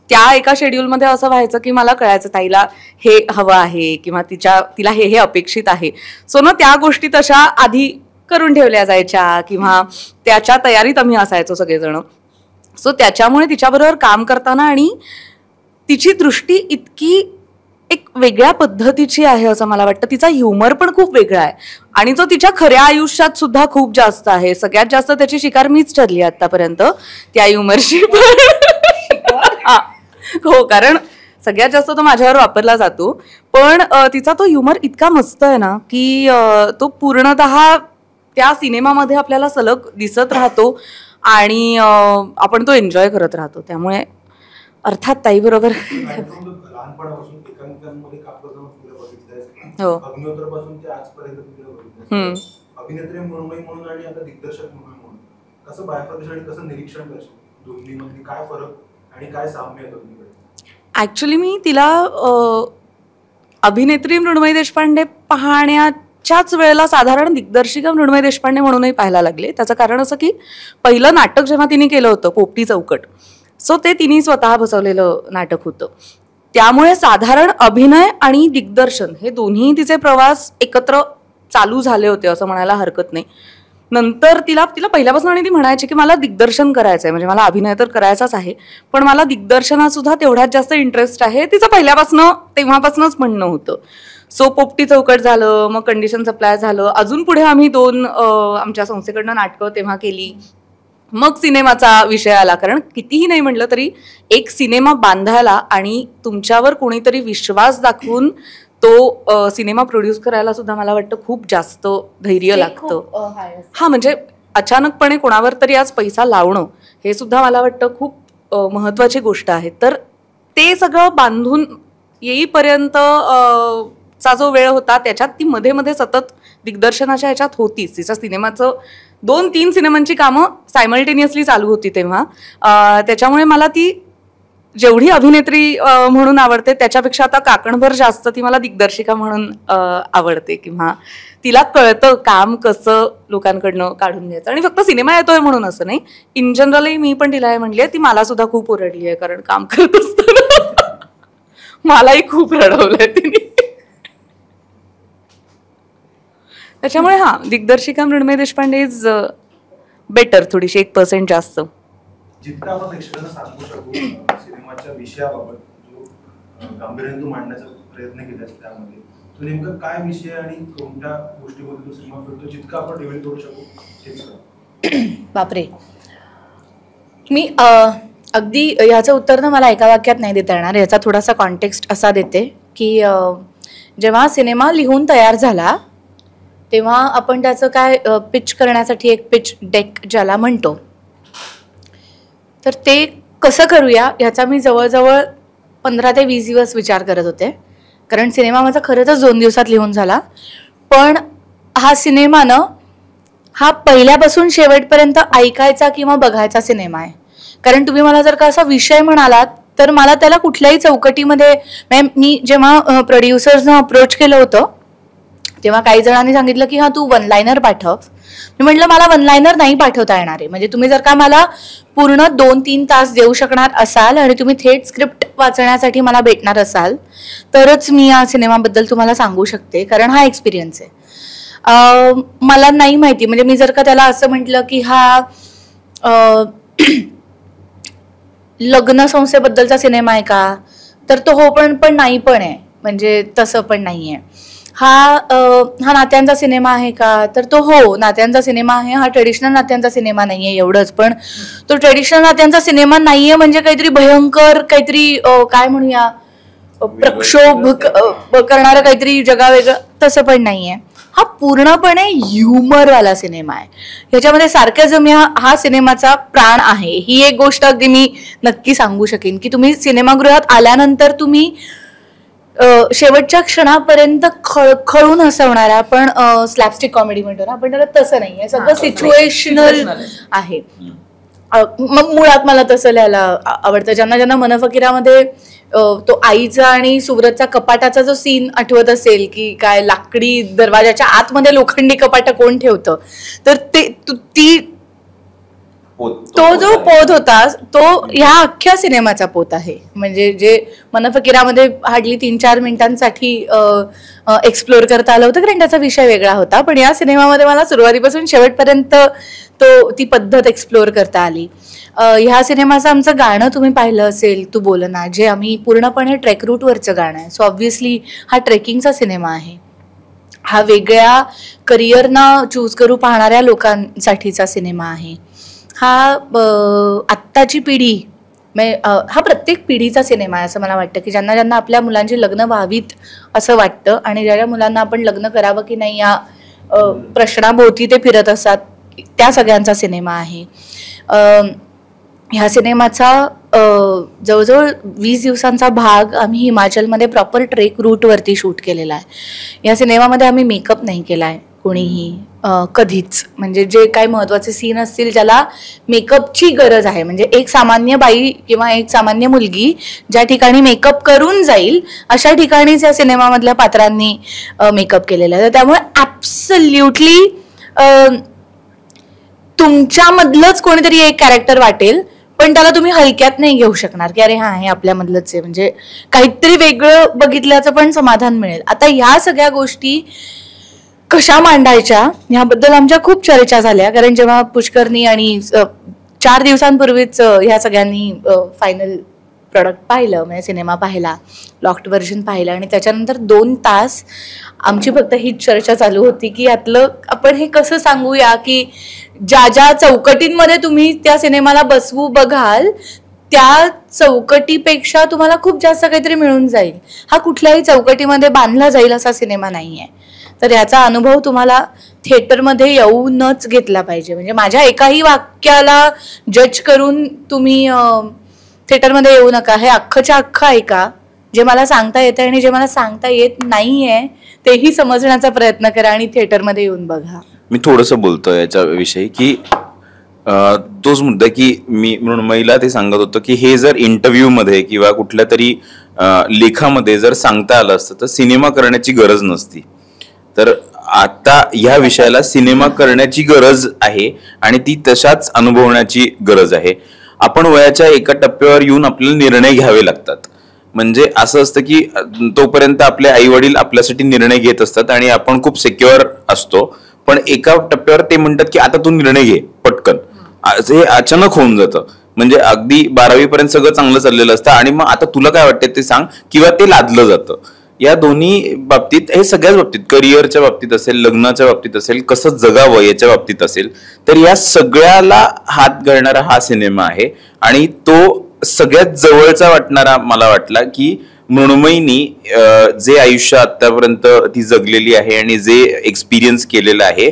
त्या एका शेड्यूलमध्ये असं व्हायचं की मला कळायचं ताईला हे हवं आहे किंवा तिला हे अपेक्षित आहे. सो ना त्या गोष्टी तशा आधी करून ठेवल्या जायच्या किंवा त्याच्या तयारीत आम्ही असायचो सगळेजण. सो त्याच्यामुळे तिच्याबरोबर काम करताना आणि तिची दृष्टी इतकी एक वेगळ्या पद्धतीची आहे असं मला वाटतं. तिचा ह्युमर पण खूप वेगळा आहे आणि जो तिच्या खऱ्या आयुष्यात सुद्धा खूप जास्त आहे. सगळ्यात जास्त त्याची शिकार मीच ठरली आतापर्यंत त्या ह्युमरची. हो कारण सगळ्यात जास्त तो माझ्यावर वापरला जातो. पण तिचा तो ह्युमर इतका मस्त आहे ना की तो पूर्णतः त्या सिनेमामध्ये आपल्याला सलग दिसत राहतो आणि आपण तो एन्जॉय करत राहतो. त्यामुळे अर्थात ताई बरोबर लहानपणापासून एकांकिकांमध्ये काम करताना तुला बघितलंय. हो अग्निहोत्रापासून ते आजपर्यंत तुला बघितलंय. अभिनेत्री म्हणून आणि आता दिग्दर्शक म्हणून कसं बायफर्केशन आणि कसं निरीक्षण करशील दोन्हीमध्ये काय फरक आणि काय साम्य आहे दोन्हीकडे. ऍक्च्युली मी तिला अभिनेत्री मृण्मयी देशपांडे पाहण्याच्याच वेळेला साधारण दिग्दर्शिका मृण्मयी देशपांडे म्हणूनही पाहायला लागले. त्याचं कारण असं की पहिलं नाटक जेव्हा तिने केलं होतं पोपटी चौकट, सो ते तिने स्वतः बसवलेलं नाटक होतं. त्यामुळे साधारण अभिनय आणि दिग्दर्शन हे दोन्ही तिचे प्रवास एकत्र चालू झाले होते असं म्हणायला हरकत नाही. नंतर तिला पहिल्यापासून आणि ती म्हणायची की मला दिग्दर्शन करायचंय, म्हणजे मला अभिनय तर करायचाच आहे पण मला दिग्दर्शनात सुद्धा तेवढ्यात जास्त इंटरेस्ट आहे. तिचं तेव्हापासूनच म्हणणं होतं. सो पोपटी चौकट झालं, मग कंडिशन सप्लाय झालं, अजून पुढे आम्ही 2 आमच्या संस्थेकडनं नाटकं तेव्हा केली. मग सिनेमाचा विषय आला, कारण कितीही नाही म्हटलं तरी एक सिनेमा बांधायला आणि तुमच्यावर कोणीतरी विश्वास दाखवून तो सिनेमा प्रोड्यूस करायला सुद्धा मला वाटतं खूप जास्त धैर्य लागतं. हा, म्हणजे अचानकपणे कोणावर तरी आज पैसा लावणं हे सुद्धा मला वाटतं खूप महत्वाची गोष्ट आहे. तर ते सगळं बांधून येईपर्यंत चा जो वेळ होता त्याच्यात ती मध्ये मध्ये सतत दिग्दर्शनाच्या ह्याच्यात होतीच. तिच्या सिनेमाचं 2-3 सिनेमांची कामं सायमल्टेनियसली चालू होती तेव्हा. त्याच्यामुळे मला ती जेवढी अभिनेत्री म्हणून आवडते त्याच्यापेक्षा आता काकणभर जास्त ती मला दिग्दर्शिका म्हणून आवडते, किंवा तिला कळतं काम कसं लोकांकडनं काढून घ्यायचं. आणि फक्त सिनेमा येतोय म्हणून असं नाही, इन जनरली मी पण तिला हे म्हणली, ती मला सुद्धा खूप ओरडली आहे, कारण काम करत असताना मलाही खूप रडवलंय तिने. त्याच्यामुळे हा, दिग्दर्शिका मृण्मयी देशपांडे इज बेटर, थोडीशी 1% जास्त. जितकं आपण प्रेक्षकांना सांगू शकू सिनेमाच्या विषयाबाबत, जो गांभीर्याने तू मांडण्याचा प्रयत्न केलास, त्यामध्ये तो नेमका काय विषय आणि कोणत्या गोष्टीमध्ये तो सिनेमा फिरतो, जितकं आपण रिव्हील करू शकू. बापरे, मी अगदी ह्याचं उत्तर ना मला एका वाक्यात नाही देता येणार. याचा थोडासा कॉन्टेक्स्ट असा देते की जेव्हा सिनेमा लिहून तयार झाला तेव्हा आपण त्याचं काय पिच करण्यासाठी एक पिच डेक ज्याला म्हणतो, तर ते कसं करूया ह्याचा मी जवळजवळ 15 ते 20 दिवस विचार करत होते. कारण सिनेमा माझा खरंच 2 दिवसात लिहून झाला. पण हा सिनेमा ना हा पहिल्यापासून शेवटपर्यंत ऐकायचा किंवा बघायचा सिनेमा आहे. कारण तुम्ही मला जर का असा विषय म्हणालात तर मला त्याला कुठल्याही चौकटीमध्ये, मी जेव्हा प्रोड्युसर्सनं अप्रोच केलं होतं तेव्हा काही जणांनी सांगितलं की हा तू 1 लायनर पाठव. मी म्हटलं मला 1 लायनर नाही पाठवता येणार आहे. म्हणजे तुम्ही जर का मला पूर्ण 2-3 तास देऊ शकणार असाल आणि तुम्ही थेट स्क्रिप्ट वाचण्यासाठी मला भेटणार असाल तरच मी या सिनेमाबद्दल तुम्हाला सांगू शकते, कारण हा एक्सपिरियन्स आहे. मला नाही माहिती, म्हणजे मी जर का त्याला असं म्हटलं की हा लग्न संस्थेबद्दलचा सिनेमा आहे का, तर तो हो पण नाही पण आहे, म्हणजे तसं पण नाही आहे. हा नात्यांचा सिनेमा आहे का, तर तो हो नात्यांचा सिनेमा आहे. हा ट्रेडिशनल नात्यांचा सिनेमा नाहीये एवढंच, पण तो ट्रेडिशनल नात्यांचा सिनेमा नाहीये म्हणजे काहीतरी भयंकर, काहीतरी काय म्हणूया प्रक्षोभ करणारं काहीतरी जगावेगळं, तसं पण नाहीये. हा पूर्णपणे ह्युमरवाला सिनेमा आहे. ह्याच्यामध्ये सार्कॅझम हा सिनेमाचा प्राण आहे. ही एक गोष्ट अगदी मी नक्की सांगू शकेन की तुम्ही सिनेमागृहात आल्यानंतर तुम्ही शेवटच्या क्षणापर्यंत खळखळून हसवणारा, पण स्लॅपस्टिक कॉमेडी म्हणतो ना आपण त्याला, तसं नाही आहे. सगळं सिच्युएशनल आहे. मग मुळात मला तसं लिहायला आवडतं. ज्यांना मन फकीरामध्ये तो आईचा आणि सुव्रतचा कपाटाचा जो सीन आठवत असेल की काय लाकडी दरवाजाच्या आतमध्ये लोखंडी कपाट कोण ठेवतं, तर तो जो पोत होता तो ह्या अख्ख्या सिनेमाचा पोत आहे. म्हणजे जे मन फकीरामध्ये हार्डली 3-4 मिनिटांसाठी एक्सप्लोर करता आलं होतं, कारण त्याचा विषय वेगळा होता. पण या सिनेमामध्ये मला सुरुवातीपासून शेवटपर्यंत ती पद्धत एक्सप्लोर करता आली. ह्या सिनेमाचं आमचं गाणं तुम्ही पाहिलं असेल, तू बोल ना, जे आम्ही पूर्णपणे ट्रेक रूटवरचं गाणं आहे. सो ऑब्व्हियसली हा ट्रेकिंगचा सिनेमा आहे. हा वेगळ्या करिअरना चूज करू पाहणाऱ्या लोकांसाठीचा सिनेमा आहे. हा आत्ताची पिढी, हा प्रत्येक पिढीचा सिनेमा आहे असं मला वाटतं, की ज्यांना आपल्या मुलांची लग्न व्हावीत असं वाटतं आणि ज्या मुलांना आपण लग्न करावं की नाही या प्रश्नाभोवती ते फिरत असतात, त्या सगळ्यांचा सिनेमा आहे. ह्या सिनेमाचा जवळजवळ 20 दिवसांचा भाग आम्ही हिमाचलमध्ये प्रॉपर ट्रेक रूटवरती शूट केलेला आहे. या सिनेमामध्ये आम्ही मेकअप नाही केला आहे कोणीही कधीच. म्हणजे जे काही महत्त्वाचे सीन असतील ज्याला मेकअपची गरज आहे, म्हणजे एक सामान्य बाई किंवा एक सामान्य मुलगी ज्या ठिकाणी मेकअप करून जाईल अशा ठिकाणीच या सिनेमामधल्या पात्रांनी मेकअप केलेला आहे. त्यामुळे ॲब्सल्युटली तुमच्यामधलंच कोणीतरी एक कॅरेक्टर वाटेल, पण त्याला तुम्ही हलक्यात नाही घेऊ शकणार की अरे हा हे आपल्यामधलंच आहे. म्हणजे काहीतरी वेगळं बघितल्याचं पण समाधान मिळेल. आता ह्या सगळ्या गोष्टी कशा मांडायच्या ह्याबद्दल आमच्या खूप चर्चा झाल्या. कारण जेव्हा पुष्करनी आणि 4 दिवसांपूर्वीच ह्या सगळ्यांनी फायनल प्रोडक्ट पाहिलं, म्हणजे सिनेमा पाहिला, लॉक्ड व्हर्जन पाहिलं, आणि त्याच्यानंतर 2 तास आमची फक्त हीच चर्चा चालू होती की यातलं आपण हे कसं सांगूया की ज्या ज्या चौकटींमध्ये तुम्ही त्या सिनेमाला बसवू बघाल त्या चौकटीपेक्षा तुम्हाला खूप जास्त काहीतरी मिळून जाईल. हा कुठल्याही चौकटीमध्ये बांधला जाईल असा सिनेमा नाहीये. तर याचा अनुभव तुम्हाला थिएटरमध्ये येऊनच घेतला पाहिजे. म्हणजे माझ्या एकाही वाक्याला जज करून तुम्ही थिएटरमध्ये येऊ नका. हे अख्खच्या अख्खं ऐका. जे मला सांगता येतं आणि जे मला सांगता येत नाहीये तेही समजण्याचा प्रयत्न करा आणि थिएटरमध्ये येऊन बघा. मी थोडंसं बोलतो याच्याविषयी की तोच मुद्दा की मी मृण्मयीला ते सांगत होतो की हे जर इंटरव्ह्यू मध्ये किंवा कुठल्या तरी लेखामध्ये जर सांगता आलं असतं तर सिनेमा करण्याची गरज नसती. तर आता ह्या विषयाला सिनेमा करण्याची गरज आहे आणि ती तशाच अनुभवण्याची गरज आहे. आपण वयाच्या एका टप्प्यावर येऊन आपल्याला निर्णय घ्यावे लागतात. म्हणजे असं असतं की तोपर्यंत आपले आई वडील आपल्यासाठी निर्णय घेत असतात आणि आपण खूप सिक्युअर असतो. पण एका टप्प्यावर ते म्हणतात की आता तू निर्णय घे पटकन. हे अचानक होऊन जातं. म्हणजे अगदी 12वी पर्यंत सगळं चांगलं चाललेलं असतं आणि मग आता तुला काय वाटतं ते सांग, किंवा ते लादलं जातं. या दोन्ही बाबतीत, हे सगळ्याच बाबतीत, करिअरच्या बाबतीत असेल, लग्नाच्या बाबतीत असेल, कसं जगावं याच्या बाबतीत असेल, तर या सगळ्याला हात घालणारा हा सिनेमा आहे. आणि तो सगळ्यात जवळचा वाटणारा मला वाटला की मृण्मयीनी जे आयुष्य आतापर्यंत ती जगलेली आहे आणि जे एक्सपिरियन्स केलेलं आहे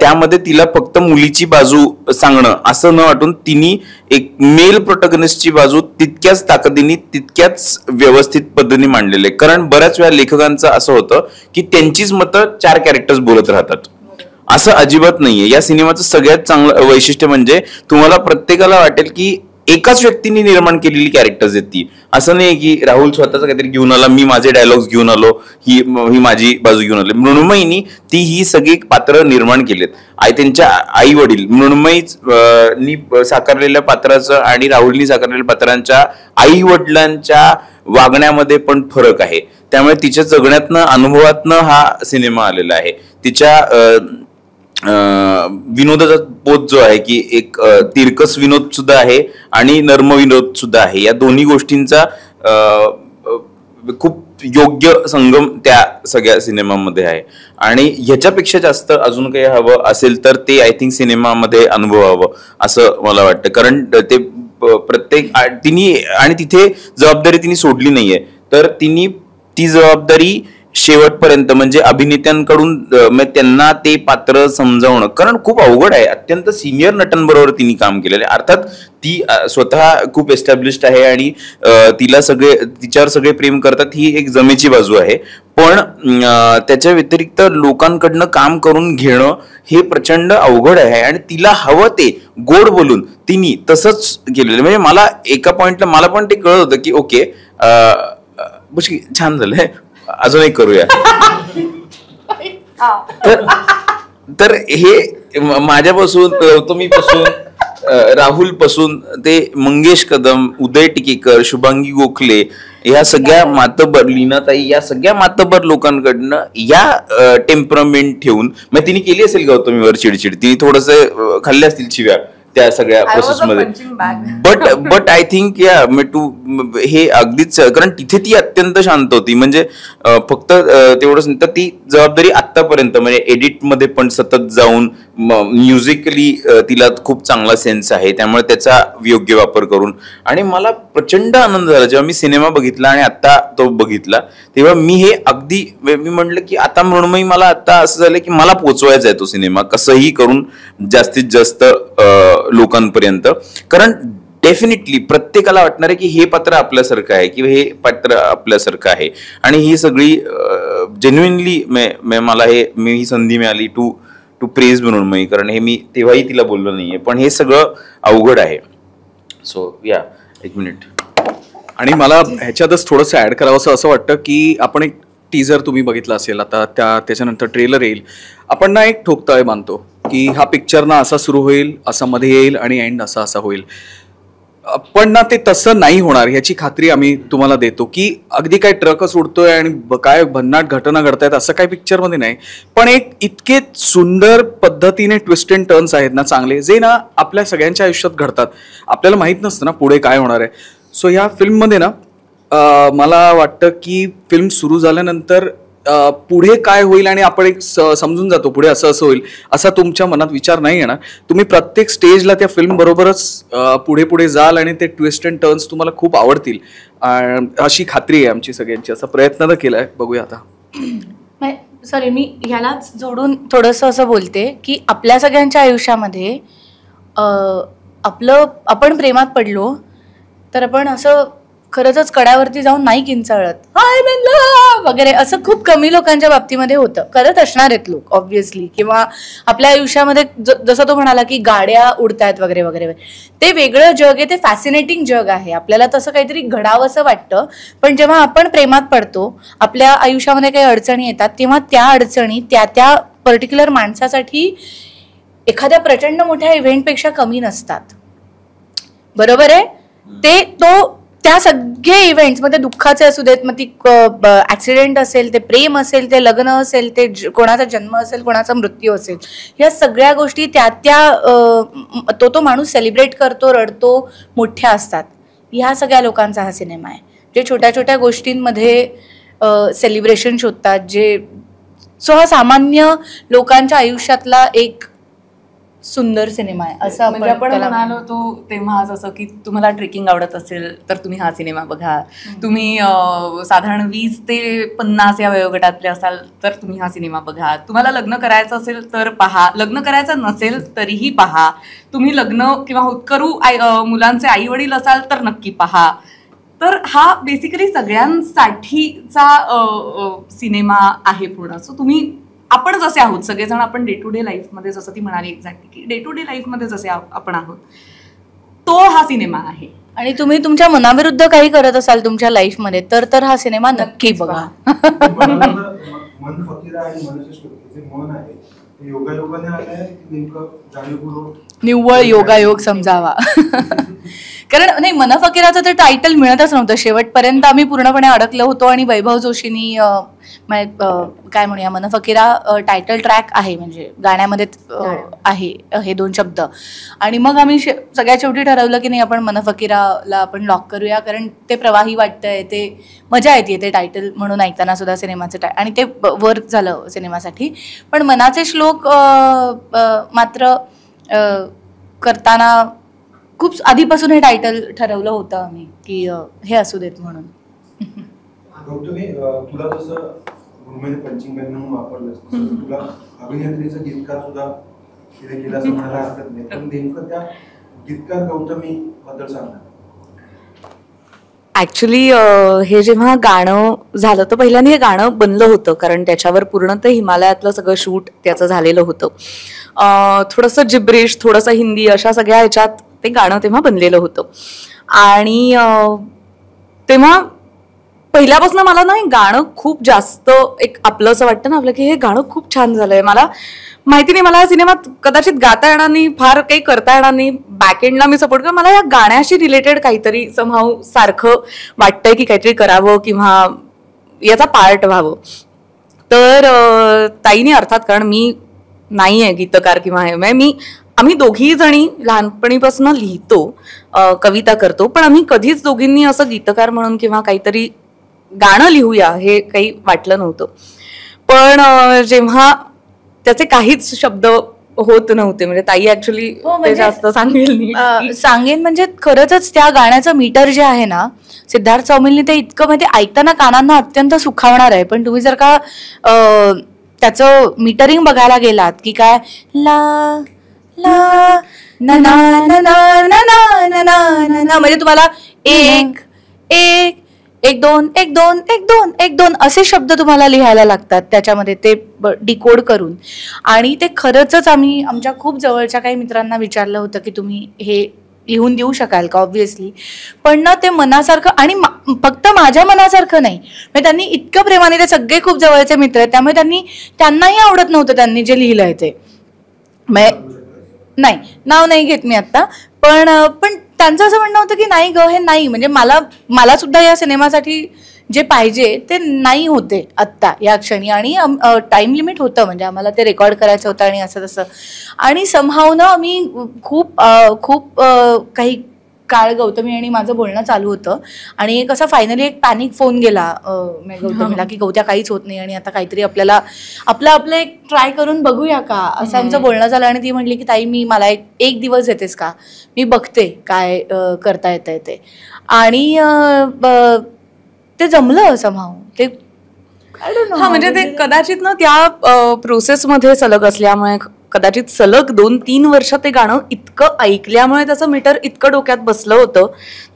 त्यामध्ये तिला फक्त मुलीची बाजू सांगणं असं न वाटून तिने एक मेल प्रोटॅगनिस्टची बाजू तितक्याच ताकदीने, तितक्याच व्यवस्थित पद्धतीने मांडलेले. कारण बऱ्याच वेळा लेखकांचं असं होतं की त्यांचीच मतं 4 कॅरेक्टर्स बोलत राहतात. असं अजिबात नाहीये. या सिनेमाचं सगळ्यात चांगलं वैशिष्ट्य म्हणजे तुम्हाला प्रत्येकाला वाटेल की एकाच व्यक्तीने निर्माण केलेली कॅरेक्टर्स आहेत ती. असं नाही की राहुल स्वतःच काहीतरी घेऊन आला, मी माझे डायलॉग्स घेऊन आलो, ही माझी बाजू घेऊन आली. मृण्मयीनी ही सगळी पात्र निर्माण केलेत. त्यांच्या आई वडील, मृण्मयीनी साकारलेल्या पात्राचं आणि राहुलनी साकारलेल्या पात्रांच्या आई वडिलांच्या वागण्यामध्ये पण फरक आहे. त्यामुळे तिच्या जगण्यातनं, अनुभवातनं हा सिनेमा आलेला आहे. तिच्या विनोदाचा पोत जो आहे की एक तिरकस विनोद सुद्धा आहे आणि नर्म विनोद सुद्धा आहे. या दोन्ही गोष्टींचा खूप योग्य संगम त्या सगळ्या सिनेमामध्ये आहे. आणि ह्याच्यापेक्षा जास्त अजून काही हवं असेल तर ते आय थिंक सिनेमामध्ये अनुभवावं असं मला वाटतं. कारण ते प्रत्येक तिने, आणि तिथे जबाबदारी तिने सोडली नाहीये, तर तिने ती जबाबदारी शेवटपर्यंत, म्हणजे अभिनेत्यांकडून त्यांना ते पात्र समजावणं, कारण खूप अवघड आहे. अत्यंत सिनियर नटांबरोबर तिने काम केलेलं आहे. अर्थात ती स्वतः खूप एस्टॅब्लिश्ड आहे आणि तिच्यावर सगळे प्रेम करतात, ही एक जमेची बाजू आहे. पण त्याच्या व्यतिरिक्त लोकांकडनं काम करून घेणं हे प्रचंड अवघड आहे. आणि तिला हवं ते गोड बोलून तिने तसंच केलेलं. म्हणजे मला एका पॉइंटला मला पण ते कळत होतं की ओके, छान झालंय, अजून एक करूया. तर हे माझ्यापासून, गौतमीपासून, राहुल पासून ते मंगेश कदम, उदय टिकेकर, शुभांगी गोखले, या सगळ्या मातबर, लीनाताई, या सगळ्या मातबर लोकांकडनं या टेम्परामेंट ठेवून, मग तिने केली असेल गौतमीवर चिडचिड, तिने थोडस खाल्ले असतील शिव्या त्या सगळ्या प्रोसेसमध्ये. बट आय थिंक हे अगदीच, कारण तिथे ती अत्यंत शांत होती. म्हणजे फक्त तेवढंच नाही तर ती जबाबदारी आतापर्यंत, म्हणजे एडिट मध्ये पण सतत जाऊन, म्युझिकली तिला खूप चांगला सेन्स आहे, त्यामुळे त्याचा योग्य वापर करून. आणि मला प्रचंड आनंद झाला जेव्हा मी सिनेमा बघितला आणि आता तो बघितला, तेव्हा मी मी म्हटलं की आता मृण्मयी मला आता असं झालं की मला पोचवायचा आहे तो सिनेमा कसंही करून जास्तीत जास्त लोकांपर्यंत. कारण डेफिनेटली प्रत्येकाला वाटणार आहे की हे पात्र आपल्यासारखं आहे किंवा हे पात्र आपल्यासारखं आहे. आणि ही सगळी जेन्युइनली मला ही संधी मिळाली टू प्रेज मृण्मयी, कारण हे मी तेव्हाही तिला बोललो नाहीये, पण हे सगळं अवघड आहे. सो या, एक मिनिट. आणि मला ह्याच्यातच थोडंसं ऍड करावं असं वाटतं की आपण एक टीजर तुम्ही बघितला असेल, आता त्याच्यानंतर ट्रेलर येईल. आपण ना एक ठोकताळे मानतो की हा पिक्चर ना असा सुरू होईल, असा मध्ये येईल आणि एंड असा होईल. पण ना ते तसं नाही होणार ह्याची खात्री आम्ही तुम्हाला देतो, की अगदी काय ट्रकच उडतोय आणि काय भन्नाट घटना घडतायत असं काही पिक्चरमध्ये नाही. पण एक इतके सुंदर पद्धतीने ट्विस्ट अँड टर्न्स आहेत ना चांगले, जे ना आपल्या सगळ्यांच्या आयुष्यात घडतात. आपल्याला माहित नसतं ना पुढे काय होणार आहे. सो ह्या फिल्ममध्ये ना मला वाटतं की फिल्म सुरू झाल्यानंतर पुढे काय होईल आणि आपण एक समजून जातो पुढे असं असं होईल असा तुमच्या मनात विचार नाही येणार. तुम्ही प्रत्येक स्टेजला त्या फिल्म बरोबरच पुढे पुढे जाल आणि ते ट्विस्ट अँड टर्न्स तुम्हाला खूप आवडतील अशी खात्री आहे आमची सगळ्यांची. असा प्रयत्न तर केलाय, बघूया आता. सॉरी, मी ह्यालाच जोडून थोडंसं असं बोलते की आपल्या सगळ्यांच्या आयुष्यामध्ये आपण प्रेमात पडलो तर आपण असं खरंच कड्यावरती जाऊन नाही किंचाळत हाय मेनला वगैरे, असं खूप कमी लोकांच्या बाबतीमध्ये होतं. करत असणार आहेत लोक ऑब्व्हियसली, किंवा आपल्या आयुष्यामध्ये जसं तो म्हणाला की गाड्या उडतायत वगैरे वगैरे, ते वेगळं जग आहे, ते फॅसिनेटिंग जग आहे. आपल्याला तसं काहीतरी घडावं असं वाटतं. पण जेव्हा आपण प्रेमात पडतो, आपल्या आयुष्यामध्ये काही अडचणी येतात, तेव्हा त्या अडचणी त्या पर्टिक्युलर माणसासाठी एखाद्या प्रचंड मोठ्या इव्हेंटपेक्षा कमी नसतात. बरोबर आहे. त्या सगळे इव्हेंट्स मध्ये दुःखाचे असू देत, मग ती ऍक्सिडेंट असेल, ते प्रेम असेल, ते लग्न असेल, ते कोणाचा जन्म असेल, कोणाचा मृत्यू असेल, या सगळ्या गोष्टी तो माणूस सेलिब्रेट करतो, रडतो, मोठ्या असतात. ह्या सगळ्या लोकांचा हा सिनेमा आहे, जे छोट्या छोट्या गोष्टींमध्ये सेलिब्रेशन शोधतात, हा सामान्य लोकांच्या आयुष्यातला एक सुंदर सिनेमा आहे असं म्हणजे आपण म्हणालो होतो तेव्हाच असं की तुम्हाला ट्रेकिंग आवडत असेल तर तुम्ही हा सिनेमा बघा. तुम्ही साधारण 20 ते 50 या वयोगटातले असाल तर तुम्ही हा सिनेमा बघा. तुम्हाला लग्न करायचं असेल तर पहा, लग्न करायचं नसेल तरीही पहा. तुम्ही लग्न किंवा होतकरू मुलांचे आई वडील असाल तर नक्की पहा. तर हा बेसिकली सगळ्यांसाठीचा सिनेमा आहे पूर्ण. सो तुम्ही आपण जसे आहोत सगळेजण, आपण डे टू डे लाईफमध्ये, जसं ती म्हणाली एक्झॅक्टली की डे टू डे लाईफमध्ये जसे आपण आहोत, तो हा सिनेमा आहे. आणि तुम्ही तुमच्या मनाविरुद्ध काही करत असाल तुमच्या लाईफमध्ये तर हा सिनेमा नक्की बघा. मन फकीरा आणि मनचे मन आहे ते योगायोगाने आलंय, नेमकं जाणीवपूर्वक निव्वळ योगायोग समजावा. कारण नाही, मन फकीराचं ते टायटल मिळतच नव्हतं शेवटपर्यंत. आम्ही पूर्णपणे अडकलो होतो आणि वैभव जोशींनी काय म्हणूया, मन फकीरा टायटल ट्रॅक आहे, म्हणजे गाण्यामध्ये आहे हे 2 शब्द. आणि मग आम्ही सगळ्यात शेवटी ठरवलं की नाही, आपण मन फकीराला आपण लॉक करूया, कारण ते प्रवाही वाटतंय, ते मजा येते ते टायटल म्हणून ऐकताना सुद्धा सिनेमाचं आणि ते वर्क झालं सिनेमासाठी. पण मनाचे श्लोक मात्र करताना खूप आधीपासून हे टायटल ठरवलं होतं आम्ही की हे असू देत म्हणून. गौतमी, तुला जसं भूमीने पंचिंग बॅग म्हणून वापरलंस, तुला अभिनेत्रीचं गीतकार सुद्धा तिने केलं असं म्हणायला हरकत नाही. पण नेमकं त्या गीतकार गौतमी बद्दल सांगा. ऍक्च्युली हे जेव्हा गाणं झालं तर पहिल्यांदा हे गाणं बनलं होतं, कारण त्याच्यावर पूर्ण ते हिमालयातलं सगळं शूट त्याचं झालेलं होतं. थोडंसं जिब्रिश, थोडंसं हिंदी, अशा सगळ्या ह्याच्यात ते गाणं तेव्हा बनलेलं होतं. आणि तेव्हा पहिल्यापासून मला ना हे गाणं खूप जास्त एक आपलं असं वाटतं ना आपलं की हे गाणं खूप छान झालंय. मला माहिती नाही, मला या सिनेमात कदाचित गाता येणार नाही, फार काही करता येणार नाही, बॅक एंडला मी सपोर्ट कर, मला या गाण्याशी रिलेटेड काहीतरी समहाऊ सारखं वाटतंय की काहीतरी करावं किंवा याचा पार्ट व्हावं. तर ताईने अर्थात, कारण मी नाही आहे गीतकार किंवा हे, आम्ही दोघी जणी लहानपणीपासून लिहितो, कविता करतो, पण आम्ही कधीच दोघींनी असं गीतकार म्हणून किंवा काहीतरी गाणं लिहूया हे काही वाटलं नव्हतं. पण जेव्हा त्याचे काहीच शब्द होत नव्हते, म्हणजे ताई ऍक्च्युली जास्त सांगेन म्हणजे खरंच त्या गाण्याचं मीटर जे आहे ना, सिद्धार्थ सौमिलने ते इतकं म्हणजे ऐकताना कानांना अत्यंत सुखावणार आहे. पण तुम्ही जर का त्याचं मीटरिंग बघायला गेलात की काय ला ला ना ना ना ना ना ना ना ना, म्हणजे तुम्हाला एक एक एक दोन एक दोन एक दोन एक दोन असे शब्द तुम्हाला लिहायला लागतात त्याच्यामध्ये, ते डिकोड करून. आणि ते खरंच आम्ही आमच्या खूप जवळच्या काही मित्रांना विचारलं होतं की तुम्ही हे लिहून देऊ शकाल का, ऑब्व्हियसली. पण ना ते मनासारखं, आणि फक्त माझ्या मनासारखं नाही, म्हणजे त्यांनी इतकं प्रेमाने, ते सगळे खूप जवळचे मित्र आहेत त्यामुळे त्यांनाही आवडत नव्हतं त्यांनी जे लिहिलंय ते. नाही, नाव नाही घेत मी आता, पण त्यांचं असं म्हणणं होतं की नाही ग, हे नाही, म्हणजे मला सुद्धा या सिनेमासाठी जे पाहिजे ते नाही होते आत्ता या क्षणी, आणि टाइम लिमिट होतं, म्हणजे आम्हाला ते रेकॉर्ड करायचं होतं आणि असं तसं, आणि समहाव ना आम्ही खूप काही काळ गौतमी आणि माझं बोलणं चालू होतं, आणि एक असा फायनली एक पॅनिक फोन गेला गौतमीला की गौत्या काहीच होत नाही आणि आता काहीतरी आपल्याला आपलं एक ट्राय करून बघूया का, असं आमचं बोलणं झालं. आणि ती म्हटली की ताई मला एक दिवस देतेस का, मी बघते काय करता येतंय ते. आणि ते जमलं समहाव. ते हा, म्हणजे ते कदाचित ना त्या प्रोसेसमध्ये सलग असल्यामुळे, कदाचित सलग 2-3 वर्ष ते गाणं इतकं ऐकल्यामुळे त्याचं मीटर इतकं डोक्यात बसलं होतं,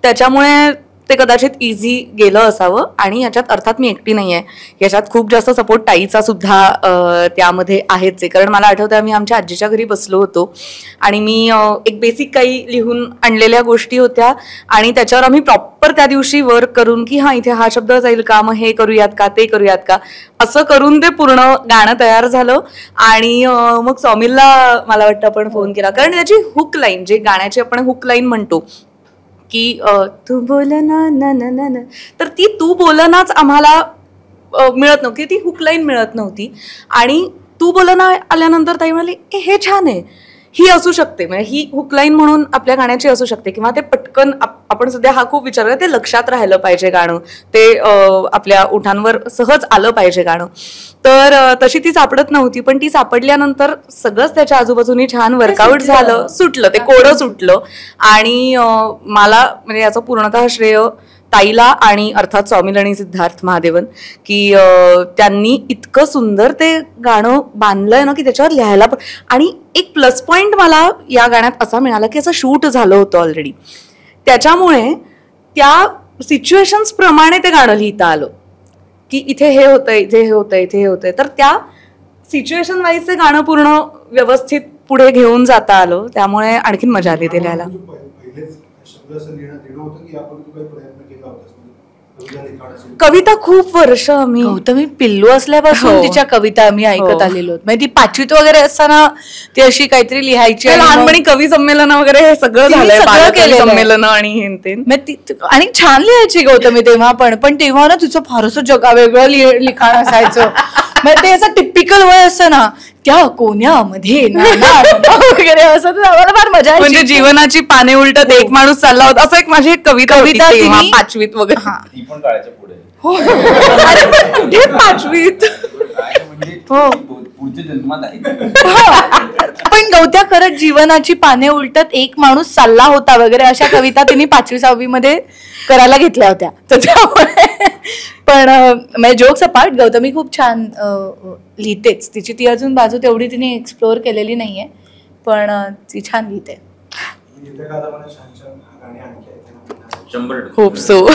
त्याच्यामुळे ते कदाचित इझी गेलं असावं. आणि याच्यात अर्थात मी एकटी नाही आहे, याच्यात खूप जास्त सपोर्ट ताईचा सुद्धा त्यामध्ये आहेच आहे. कारण मला आठवतं आम्ही आमच्या आजीच्या घरी बसलो होतो आणि मी एक बेसिक काही लिहून आणलेल्या गोष्टी होत्या आणि त्याच्यावर आम्ही प्रॉपर त्या दिवशी वर्क करून की हा इथे हा शब्द जाईल का, मग हे करूयात का, ते करूयात का, असं करून ते पूर्ण गाणं तयार झालं. आणि मग सौमिलला मला वाटतं आपण फोन केला, कारण त्याची हुक लाईन, जे गाण्याची आपण हुक लाईन म्हणतो की तू बोलना ना ना ना ना, तर ती तू बोलनाच आम्हाला मिळत नव्हती, ती हुक लाईन मिळत नव्हती. आणि तू बोलना आल्यानंतर ताई म्हणाली हे छान आहे, ही असू शकते, म्हणजे ही हुकलाईन म्हणून आपल्या गाण्याची असू शकते, किंवा ते पटकन आपण सध्या हा खूप विचार करतो, ते लक्षात राहिलं पाहिजे गाणं, ते आपल्या ओठांवर सहज आलं पाहिजे गाणं. तर तशी ती सापडत नव्हती, पण ती सापडल्यानंतर सगळंच त्याच्या आजूबाजूनी छान वर्कआउट झालं, सुटलं, ते कोडं सुटलं. आणि मला म्हणजे याचं पूर्णतः श्रेय ताईला आणि अर्थात सौमिल आणि सिद्धार्थ महादेवन, की त्यांनी इतकं सुंदर ते गाणं बांधलंय ना की त्याच्यावर लिहायला पण. आणि एक प्लस पॉइंट मला या गाण्यात असा मिळाला की असं शूट झालं होतं ऑलरेडी, त्याच्यामुळे त्या सिच्युएशन्स प्रमाणे ते गाणं लिहिता आलं की इथे हे होतंय, इथे हे होतंय, इथे हे होतंय, तर त्या सिच्युएशन वाईज ते गाणं पूर्ण व्यवस्थित पुढे घेऊन जाता आलं, त्यामुळे आणखीन मजा आली ते लिहायला. कविता खूप वर्ष आम्ही, गौतमी पिल्लू असल्यापासून तिच्या कविता आम्ही ऐकत आलेलो, म्हणजे ती 5वीत वगैरे असताना ती अशी काहीतरी लिहायची, लहानपणी कवी संमेलन वगैरे हे सगळं झालंय, संमेलन आणि आणि छान लिहायची गौतमी तेव्हा पण तेव्हा ना तिचं फारसं जगावेगळं लिखाण असायचं. म्हणजे ते असं टिपिकल वय असतं ना, त्या कोण्यामध्ये वगैरे असं, आम्हाला फार मजा यायची. म्हणजे जीवनाची पाने उलटत एक माणूस चालला होता, असं एक माझी एक कविता 5वीत वगैरे. ती पण काळाच्या पुढे कुठे 5वीत, पुढच्या जन्मात आहे. पण गौत्या खरंच जीवनाची पाने उलटत एक माणूस चालला होता वगैरे अशा कविता तिने 5वी-6वी मध्ये करायला घेतल्या होत्या. त्याच्यामुळे पण म्हणजे जोक्स अपार्ट, गौतमी खूप छान लिहितेच. ती अजून बाजू तेवढी तिने एक्सप्लोअर केलेली नाहीये, पण ती छान लिहिते. Hope so.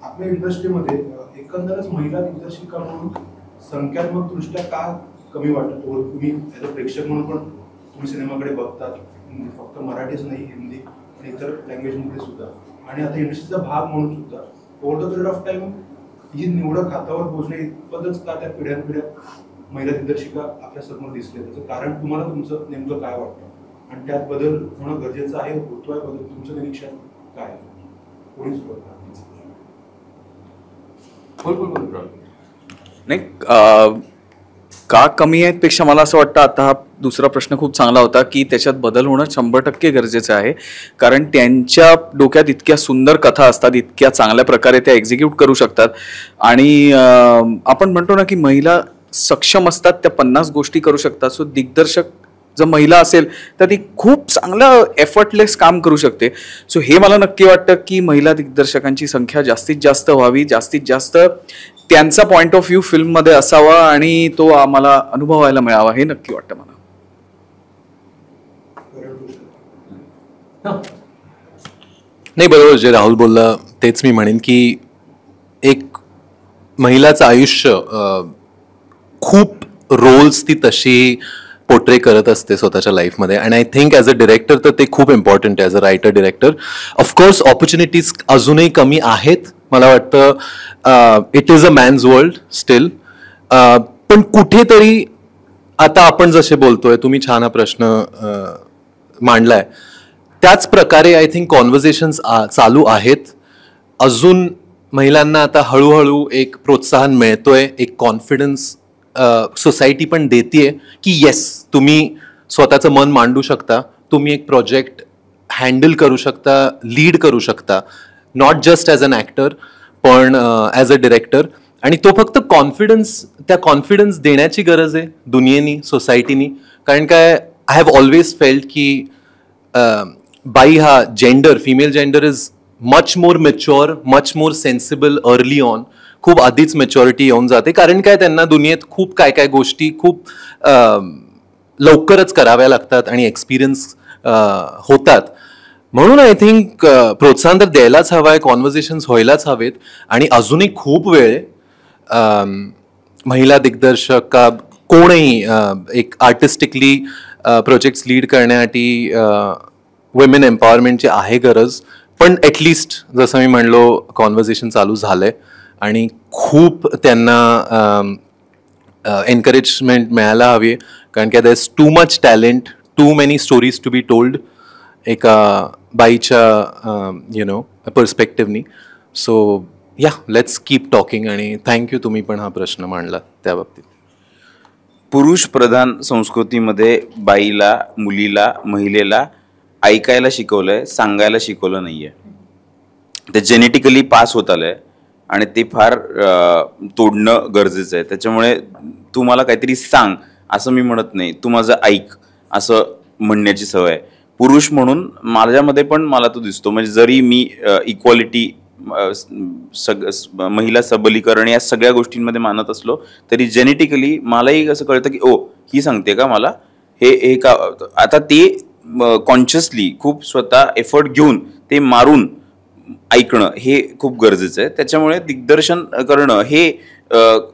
आपल्या इंडस्ट्रीमध्ये एकंदरच महिला दिग्दर्शिका म्हणून संख्यात्मक दृष्ट्या का कमी वाटत? तुम्ही ॲज अ प्रेक्षक म्हणून पण तुम्ही सिनेमाकडे बघतात, फक्त मराठीच नाही, हिंदी आणि इतर लँग्वेजमध्ये सुद्धा, आणि आता इंडस्ट्रीचा भाग म्हणून सुद्धा over the period of time ही निवडक हातावर पोहोचणे इतपतच का त्या पिढ्यानपिढ्या महिला दिग्दर्शिका आपल्या समोर दिसले? त्याचं कारण तुम्हाला तुमचं नेमकं काय वाटतं, आणि त्यात बदल होणं गरजेचं आहे, होतोय बदल? तुमचं निरीक्षण काय? कोणी सुरुवात? नाही, का कमी आहेत पेक्षा मला असं वाटतं, आता हा दुसरा प्रश्न खूप चांगला होता की त्याच्यात बदल होणं 100% गरजेचं आहे. कारण त्यांच्या डोक्यात इतक्या सुंदर कथा असतात, इतक्या चांगल्या प्रकारे त्या एक्झिक्यूट करू शकतात. आणि आपण म्हणतो ना की महिला सक्षम असतात, त्या 50 गोष्टी करू शकतात. सो दिग्दर्शक जर महिला असेल तर ती खूप चांगलं एफर्टलेस काम करू शकते. सो हे मला नक्की वाटतं की महिला दिग्दर्शकांची संख्या जास्तीत जास्त व्हावी, जास्तीत जास्त त्यांचा पॉइंट ऑफ व्ह्यू फिल्ममध्ये असावा आणि तो आम्हाला अनुभवायला मिळावा, हे नक्की वाटतं मला. नाही, बरोबर जे राहुल बोलला तेच मी म्हणेन की एक महिलाचं आयुष्य खूप रोल्स ती तशी पोर्ट्रे करत असते स्वतःच्या लाईफमध्ये. And I think as a director तर ते खूप इम्पॉर्टंट आहे. As a writer director of course opportunities अजूनही कमी आहेत. मला वाटतं it is a man's world steel, पण कुठेतरी आता आपण जसे बोलतोय, तुम्ही छान हा प्रश्न मांडलाय, त्याच प्रकारे आय थिंक कॉन्व्हर्सेशन्स चालू आहेत. अजून महिलांना आता हळूहळू एक प्रोत्साहन मिळतोय, एक कॉन्फिडन्स सोसायटी पण देतीये की येस, तुम्ही स्वतःचं मन मांडू शकता, तुम्ही एक प्रोजेक्ट हँडल करू शकता, लीड करू शकता, not just as an actor पण ॲज अ डिरेक्टर. आणि तो फक्त त्या कॉन्फिडन्स देण्याची गरज आहे दुनियेनी, सोसायटीनी. कारण काय, आय हॅव ऑलवेज फेल्ट की बाई हा gender, female gender is much more mature, much more sensible early on. खूप आधीच मॅच्युरिटी येऊन जाते, कारण काय त्यांना दुनियेत खूप काय काय गोष्टी खूप लवकरच कराव्या लागतात आणि एक्सपिरियन्स होतात. म्हणून आय थिंक प्रोत्साहन तर द्यायलाच हवं आहे, कॉन्व्हर्सेशन्स व्हायलाच हवेत. आणि अजूनही खूप वेळ आहे. महिला दिग्दर्शक का कोणही एक आर्टिस्टिकली प्रोजेक्ट्स लीड करण्यासाठी वुमेन एम्पॉवरमेंटची आहे गरज. पण ॲटलिस्ट जसं मी म्हणलो, कॉन्व्हर्सेशन चालू झालंय आणि खूप त्यांना एनकरेजमेंट मिळायला हवी. कारण की there is too much talent, too many stories to be told एका बाईच्या पर्स्पेक्टिव्हनी. So yeah, let's keep talking. आणि थँक्यू, तुम्ही पण हा प्रश्न मांडला त्या बाबतीत. पुरुष प्रधान संस्कृतीमध्ये बाईला, मुलीला, महिलेला ऐकायला शिकवलंय, सांगायला शिकवलं नाहीये. ते जेनेटिकली पास होत आलंय आणि ते फार तोडणं गरजेचं आहे. त्याच्यामुळे तू मला काहीतरी सांग असं मी म्हणत नाही, तू माझं ऐक असं म्हणण्याची सवय आहे. पुरुष म्हणून माझ्यामध्ये पण मला तो दिसतो. म्हणजे जरी मी इक्वालिटी, महिला सबलीकरण या सगळ्या गोष्टींमध्ये मानत असलो तरी जेनेटिकली मलाही असं कळतं की ओ, ही सांगते का मला हे का. आता ते कॉन्शियसली खूप स्वतः एफर्ट घेऊन ते मारून ऐकणं हे खूप गरजेचं आहे. त्याच्यामुळे दिग्दर्शन करणं हे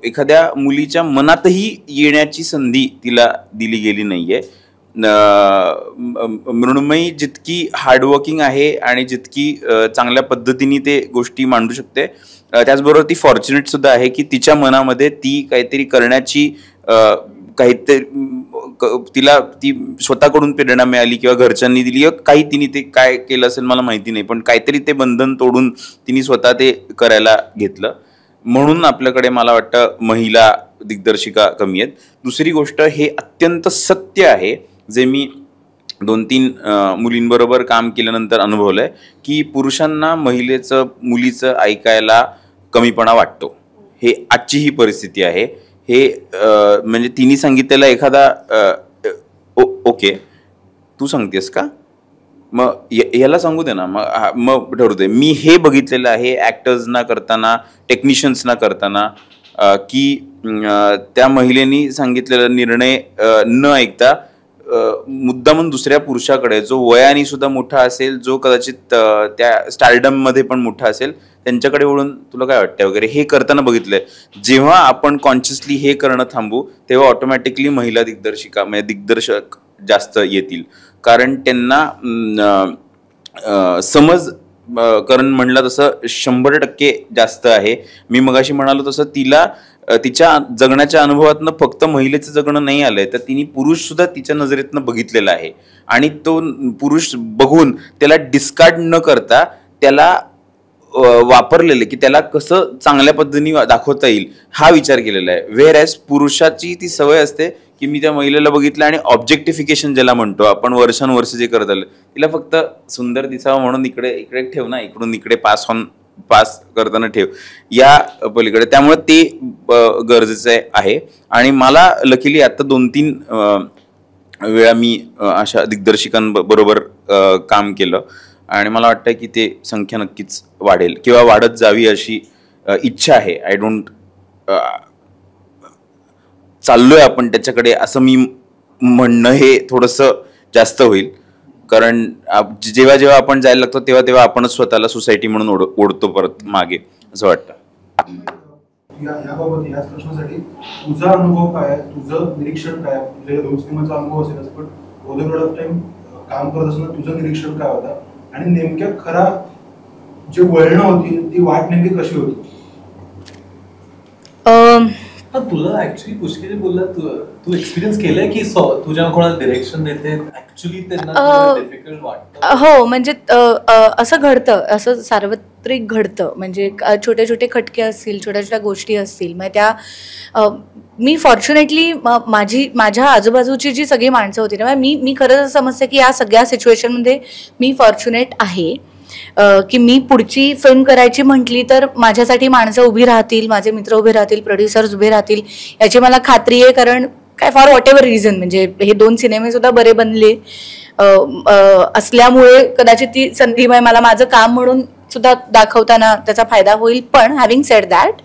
एखाद्या मुलीच्या मनातही येण्याची संधी तिला दिली गेली नाहीये. मृण्मयी जितकी हार्डवर्किंग आहे आणि जितकी चांगल्या पद्धतीने ते गोष्टी मांडू शकते, त्याचबरोबर ती फॉर्च्युनेट सुद्धा आहे की तिच्या मनामध्ये ती काहीतरी करण्याची काहीतरी तिला ती स्वतःकडून प्रेरणा मिळाली किंवा घरच्यांनी दिली, काही तिने ते काय केलं असेल मला माहिती नाही, पण काहीतरी ते बंधन तोडून तिने स्वतः ते करायला घेतलं. म्हणून आपल्याकडे मला वाटतं महिला दिग्दर्शिका कमी आहेत. दुसरी गोष्ट, हे अत्यंत सत्य आहे जे मी 2-3 मुलींबरोबर काम केल्यानंतर अनुभवलंय की पुरुषांना मुलीचं ऐकायला कमीपणा वाटतो. हे आजची ही परिस्थिती आहे. हे म्हणजे तिने सांगितलेला एखादा ओके तू सांगतेस का, मग याला सांगू दे ना, मग ठरवते. मी हे बघितलेलं आहे ॲक्टर्सना करताना, टेक्निशियन्सना करताना, की त्या महिलेनी सांगितलेला निर्णय न ऐकता मुद्दामून दुसऱ्या पुरुषाकडे, जो वयाने सुद्धा मोठा असेल, जो कदाचित त्या स्टारडममध्ये पण मोठा असेल, त्यांच्याकडे वळून तुला काय वाटतंय वगैरे हे करताना बघितलंय. जेव्हा आपण कॉन्शियसली हे करणं थांबू तेव्हा ऑटोमॅटिकली महिला दिग्दर्शिका म्हणजे दिग्दर्शक जास्त येतील. कारण त्यांना समज करण म्हणलं तसं 100% जास्त आहे. मी मगाशी म्हणालो तसं तिला तिच्या जगण्याच्या अनुभवातनं फक्त महिलेचं जगणं नाही आलंय, तर तिने पुरुष सुद्धा तिच्या नजरेतनं बघितलेला आहे आणि तो पुरुष बघून त्याला डिस्कार्ड न करता त्याला वापरलेलं की त्याला कसं चांगल्या पद्धतीने दाखवता येईल हा विचार केलेला आहे. व्हेअर ॲज पुरुषाची ती सवय असते की मी त्या महिलेला बघितलं आणि ऑब्जेक्टिफिकेशन ज्याला म्हणतो आपण वर्षानुवर्ष जे करत आलं, तिला फक्त सुंदर दिसावं म्हणून इकडे ठेव ना, इकडून इकडे पास करताना ठेव या पलीकडे. त्यामुळे ते गरजेचं आहे. आणि मला लकीली आता 2-3 वेळा मी अशा दिग्दर्शिकांबरोबर काम केलं आणि मला वाटतं की ते संख्या नक्कीच वाढेल किंवा वाढत जावी अशी इच्छा आहे. आय डोंट चाललोय आपण त्याच्याकडे असं मी म्हणणं हे थोडंसं जास्त होईल. कारण जेव्हा जेव्हा आपण जायला लागतो तेव्हा तेव्हा आपणच स्वतःला सोसायटी म्हणून ओढतो परत मागे असं वाटतं. याबाबत याच प्रश्नासाठी तुझा अनुभव काय आहे, तुझं निरीक्षण काय आहे? तुझ्या 2 सिनेमाचा अनुभव असेल, पण ओव्हर द ऑफ टाइम काम करत असताना तुझं निरीक्षण काय होतं आणि नेमक्या खरा जे वळणं होती ती वाट नेमकी कशी होती? तुला ऍक्च्युली पुष्कळ बोलला तू एक्सपिरियन्स केलंय की तू जेव्हा कोणाला डिरेक्शन देते ऍक्च्युली त्यांना डिफिकल्ट वाटतं? हो, म्हणजे असं घडतं, असं सार्वत्रिक घडतं. म्हणजे छोटे छोटे खटके असतील, छोट्या छोट्या गोष्टी असतील, मग त्या मी फॉर्च्युनेटली माझ्या आजूबाजूची जी सगळी माणसं होती ना, मी खरंच समजते की या सगळ्या सिच्युएशनमध्ये मी फॉर्च्युनेट आहे की मी पुढची फिल्म करायची म्हटली तर माझ्यासाठी माणसं उभी राहतील, माझे मित्र उभे राहतील, प्रोड्युसर्स उभे राहतील याची मला खात्री आहे. कारण काय फॉर व्हॉट एव्हर रिझन, म्हणजे हे 2 सिनेमे सुद्धा बरे बनले असल्यामुळे कदाचित ती संधी मला माझं काम म्हणून सुद्धा दाखवताना त्याचा फायदा होईल. पण हॅव्हिंग सेड दॅट,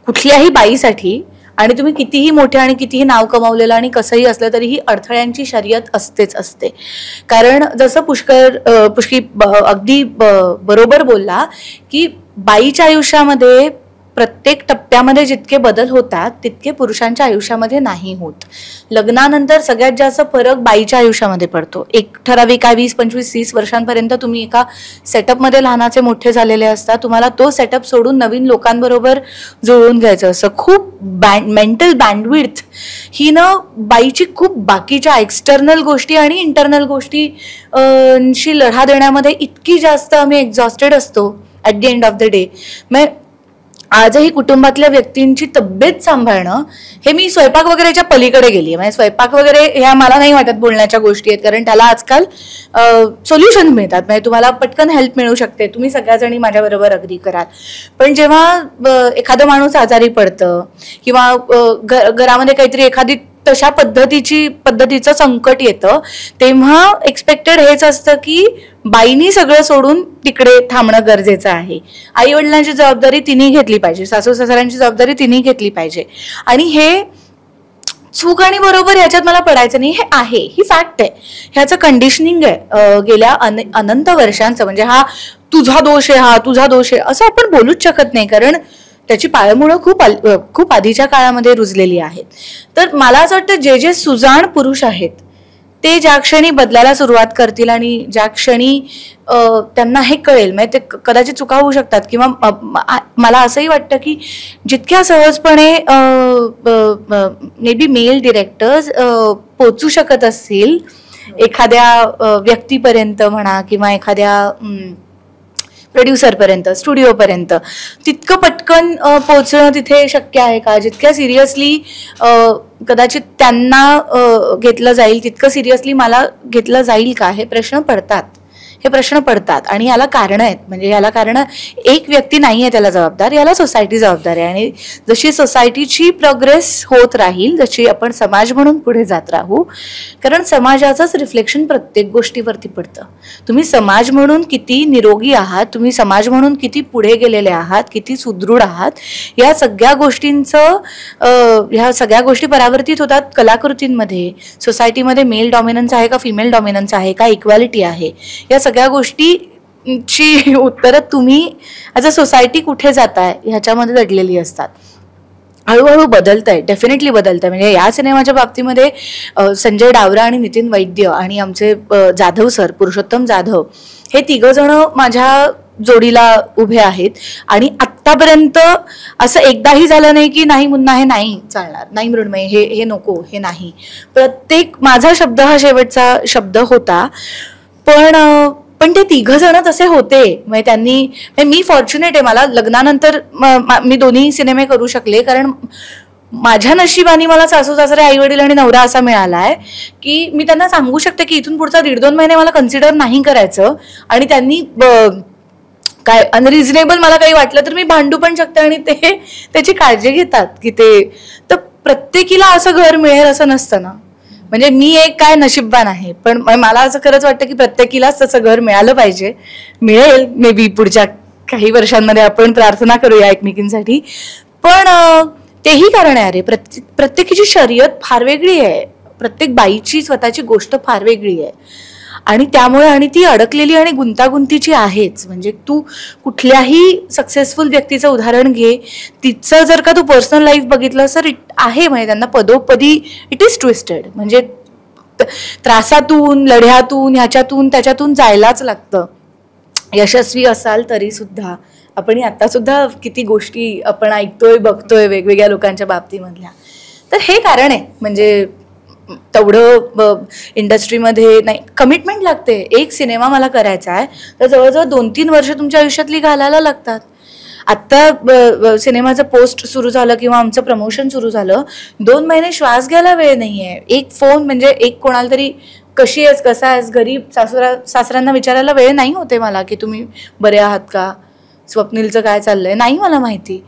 कुठल्याही बाईसाठी आणि तुम्ही कितीही मोठे आणि कितीही नाव कमावलेलं आणि कसंही असलं तरी ही अडथळ्यांची शर्यत असतेच असते. कारण जसं पुष्की अगदी बरोबर बोलला की बाईच्या आयुष्यामध्ये प्रत्येक टप्प्यामध्ये जितके बदल होतात तितके पुरुषांच्या आयुष्यामध्ये नाही होत. लग्नानंतर सगळ्यात जास्त फरक बाईच्या आयुष्यामध्ये पडतो. एक ठराविक 20, 25, 30 वर्षांपर्यंत तुम्ही एका सेटअपमध्ये लहानाचे मोठे झालेले असता. तुम्हाला तो सेटअप सोडून नवीन लोकांबरोबर जुळवून घ्यायचं असं. खूप मेंटल बँडविड्थ ही ना बाईची खूप बाकीच्या एक्सटर्नल गोष्टी आणि इंटरनल गोष्टीशी लढा देण्यामध्ये इतकी जास्त आम्ही एक्झॉस्टेड असतो at the end of the day. मग आजही कुटुंबातल्या व्यक्तींची तब्येत सांभाळणं हे मी स्वयंपाक वगैरेच्या पलीकडे गेली आहे. म्हणजे स्वयंपाक वगैरे ह्या मला नाही वाटत बोलण्याच्या गोष्टी आहेत, कारण त्याला आजकाल सोल्युशन मिळतात. म्हणजे तुम्हाला पटकन हेल्प मिळू शकते, तुम्ही सगळ्याजणी माझ्याबरोबर अग्री कराल. पण जेव्हा एखादं माणूस आजारी पडतं किंवा घरामध्ये काहीतरी एखादी तशा पद्धतीचं संकट येतं, तेव्हा एक्सपेक्टेड हेच असतं की बाईनी सगळं सोडून तिकडे थांबणं गरजेचं आहे. आई वडिलांची जबाबदारी तिने घेतली पाहिजे, सासू सासऱ्यांची जबाबदारी तिने घेतली पाहिजे. आणि हे चूक आणि बरोबर ह्याच्यात मला पडायचं नाही, हे आहे, ही फॅक्ट आहे. ह्याचं कंडिशनिंग आहे गेल्या अनंत वर्षांचं. म्हणजे हा तुझा दोष आहे, हा तुझा दोष आहे असं आपण बोलूच शकत नाही, कारण त्याची पाळंमुळं खूप आधीच्या काळामध्ये रुजलेली आहेत. तर मला असं वाटतं जे सुजाण पुरुष आहेत ते ज्या क्षणी बदलायला सुरुवात करतील आणि ज्या क्षणी त्यांना हे कळेल, म्हणजे ते कदाचित चुका होऊ शकतात किंवा मला असंही वाटतं की जितक्या सहजपणे मे बी मेल डिरेक्टर्स पोचू शकत असतील एखाद्या व्यक्तीपर्यंत म्हणा किंवा एखाद्या प्रोड्युसरपर्यंत, स्टुडिओपर्यंत, तितकं पटकन पोचणं तिथे शक्य आहे का? जितक्या सिरियसली कदाचित त्यांना घेतलं जाईल तितकं सिरियसली मला घेतलं जाईल का? हे प्रश्न पडतात आणि याला कारणं आहेत. म्हणजे याला कारणं एक व्यक्ती नाही आहे त्याला जबाबदार, याला सोसायटी जबाबदार आहे. आणि जशी सोसायटीची प्रोग्रेस होत राहील, जशी आपण समाज म्हणून पुढे जात राहू, कारण समाजाचंच रिफ्लेक्शन प्रत्येक गोष्टीवरती पडतं. तुम्ही समाज म्हणून किती निरोगी आहात, तुम्ही समाज म्हणून किती पुढे गेलेले आहात, किती सुदृढ आहात, ह्या सगळ्या गोष्टी परावर्तित होतात कलाकृतींमध्ये. सोसायटीमध्ये मेल डॉमिनन्स आहे का फिमेल डॉमिनन्स आहे का, इक्वॅलिटी आहे, या सगळ्या गोष्टीची उत्तरं तुम्ही ॲज अ सोसायटी कुठे जाताय ह्याच्यामध्ये दडलेली असतात. हळूहळू बदलतंय, डेफिनेटली बदलतंय. म्हणजे या सिनेमाच्या बाबतीमध्ये संजय डावरा आणि नितीन वैद्य आणि आमचे जाधव सर, पुरुषोत्तम जाधव, हे 3 जण माझ्या जोडीला उभे आहेत. आणि आत्तापर्यंत असं एकदाही झालं नाही की नाही मुन्ना हे नाही चालणार, नाही मृण्मयी हे नको, हे नाही. प्रत्येक माझा शब्द हा शेवटचा शब्द होता. पण ते 3 जण तसे होते. म्हणजे मी फॉर्च्युनेट आहे, मला लग्नानंतर मी 2 सिनेमे करू शकले, कारण माझ्या नशिबाने मला सासू सासरे आई वडील आणि नवरा असा मिळालाय की मी त्यांना सांगू शकते की इथून पुढचा 1.5-2 महिने मला कन्सिडर नाही करायचं. आणि त्यांनी काय अनरिझनेबल मला काही वाटलं तर मी भांडू पण शकते आणि ते त्याची काळजी घेतात की ते. तर प्रत्येकीला असं घर मिळेल असं नसतं ना. म्हणजे मी एक काय नशीबवान आहे, पण मला असं खरंच वाटतं की प्रत्येकीलाच तसं घर मिळालं पाहिजे. मिळेल मे बी पुढच्या काही वर्षांमध्ये, आपण प्रार्थना करूया एकमेकींसाठी. पण तेही कारण आहे, अरे प्रत्येकीची शर्यत फार वेगळी आहे, प्रत्येक बाईची स्वतःची गोष्ट फार वेगळी आहे. आणि त्यामुळे आणि ती अडकलेली आणि गुंतागुंतीची आहेच. म्हणजे तू कुठल्याही सक्सेसफुल व्यक्तीचं उदाहरण घे, तिचं जर का तू पर्सनल लाईफ बघितलं तर आहे, म्हणजे त्यांना पदोपदी इट इज ट्विस्टेड. म्हणजे त्रासातून, लढ्यातून, ह्याच्यातून त्याच्यातून जायलाच लागतं. यशस्वी असाल तरी सुद्धा आपण आता सुद्धा किती गोष्टी आपण ऐकतोय बघतोय वेगवेगळ्या लोकांच्या बाबतीमधल्या. तर हे कारण आहे, म्हणजे तेवढं इंडस्ट्रीमध्ये नाही, कमिटमेंट लागते. एक सिनेमा मला करायचा आहे तर जवळजवळ 2-3 वर्ष तुमच्या आयुष्यातली घालायला लागतात. आत्ता सिनेमाचं पोस्ट सुरू झालं किंवा आमचं प्रमोशन सुरू झालं, 2 महिने श्वास घ्यायला वेळ नाही आहे. एक फोन म्हणजे एक कोणाला तरी कशी आहेस, कसा आहेस, घरी सासऱ्यांना विचारायला वेळ नाही होते मला की तुम्ही बरे आहात का, स्वप्नीलचं काय चाललंय, नाही मला माहिती.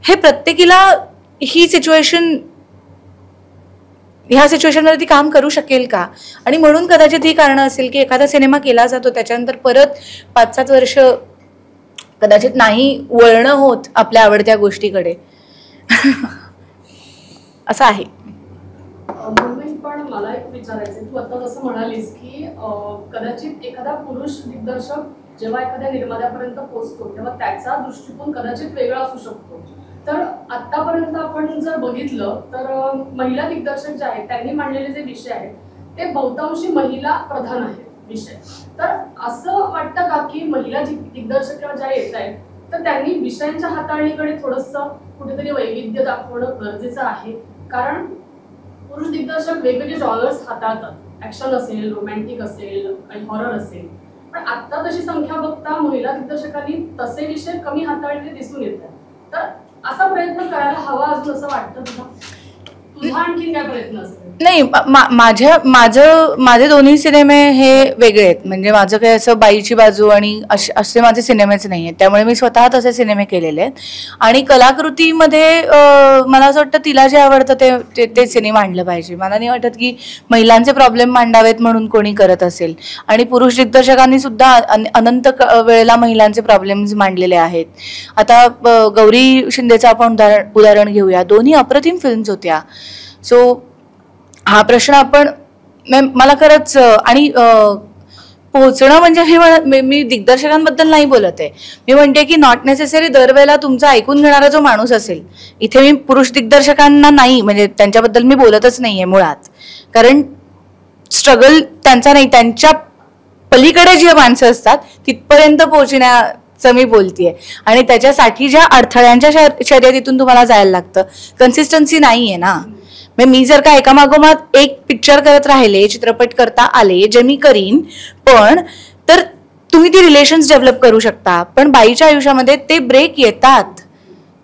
हे प्रत्येकीला ही सिच्युएशन, ह्या सिच्युएशनवरती काम करू शकेल का, आणि म्हणून कदाचित ही कारणं असेल की एखादा सिनेमा केला जातो त्याच्यानंतर परत 5-7 वर्ष कदाचित नाही वळणं होत आपल्या आवडत्या गोष्टीकडे. असं आहे. पण मला एक विचारायचं, तू आता जसं म्हणालीस की कदाचित एखादा पुरुष दिग्दर्शक जेव्हा एखाद्या निर्मात्यापर्यंत पोहोचतो तेव्हा त्याचा दृष्टिकोन कदाचित वेगळा असू शकतो. तर आतापर्यंत आपण जर बघितलं तर महिला दिग्दर्शक जे आहेत त्यांनी मांडलेले जे विषय आहेत ते बहुतांशी महिला प्रधान आहेत विषय. तर असं वाटतं का की महिला दिग्दर्शक किंवा ज्या येत आहेत तर त्यांनी विषयांच्या हाताळणीकडे थोडंसं कुठेतरी वैविध्य दाखवणं गरजेचं आहे, कारण पुरुष दिग्दर्शक वेगवेगळे जॉनर्स हाताळतात, ऍक्शन असेल, रोमॅन्टिक असेल, काही हॉरर असेल. पण आता तशी संख्या बघता महिला दिग्दर्शकांनी तसे विषय कमी हाताळलेले दिसून येतात. तर असा प्रयत्न करायला हवा अजून असं वाटतं तुझा आणखी काय प्रयत्न असेल? नाही, माझे दोन्ही सिनेमे हे वेगळे आहेत. म्हणजे माझं काही असं बाईची बाजू आणि असे माझे सिनेमेच नाही आहेत, त्यामुळे मी स्वतः तसे सिनेमे केलेले आहेत. आणि कलाकृतीमध्ये मला असं वाटतं तिला जे आवडतं ते सिनेमा आणलं पाहिजे. मला नाही वाटत की महिलांचे प्रॉब्लेम मांडावेत म्हणून कोणी करत असेल. आणि पुरुष दिग्दर्शकांनी सुद्धा अनंत वेळेला महिलांचे प्रॉब्लेम्स मांडलेले आहेत. आता गौरी शिंदेचं आपण उदाहरण घेऊया, दोन्ही अप्रतिम फिल्म्स होत्या. सो हा प्रश्न आपण, मला खरंच, आणि पोहोचणं म्हणजे मी दिग्दर्शकांबद्दल नाही बोलत आहे, मी म्हणते की नॉट नेसेसरी दरवेळेला तुमचं ऐकून घेणारा जो माणूस असेल. इथे मी पुरुष दिग्दर्शकांना नाही, म्हणजे त्यांच्याबद्दल मी बोलतच नाहीये मुळात, कारण स्ट्रगल त्यांचा नाही, त्यांच्या पलीकडे जी माणसं असतात तिथपर्यंत पोहोचण्याचं मी बोलतेय. आणि त्याच्यासाठी ज्या अडथळ्यांच्या शर्यतीतून तुम्हाला जायला लागतं, कन्सिस्टन्सी नाहीये ना. मी जर का एकामागोमाग एक पिक्चर करत राहिले, चित्रपट करता आले, जे मी करीन, पण तर तुम्ही ती रिलेशन्स डेव्हलप करू शकता. पण बाईच्या आयुष्यामध्ये ते ब्रेक येतात,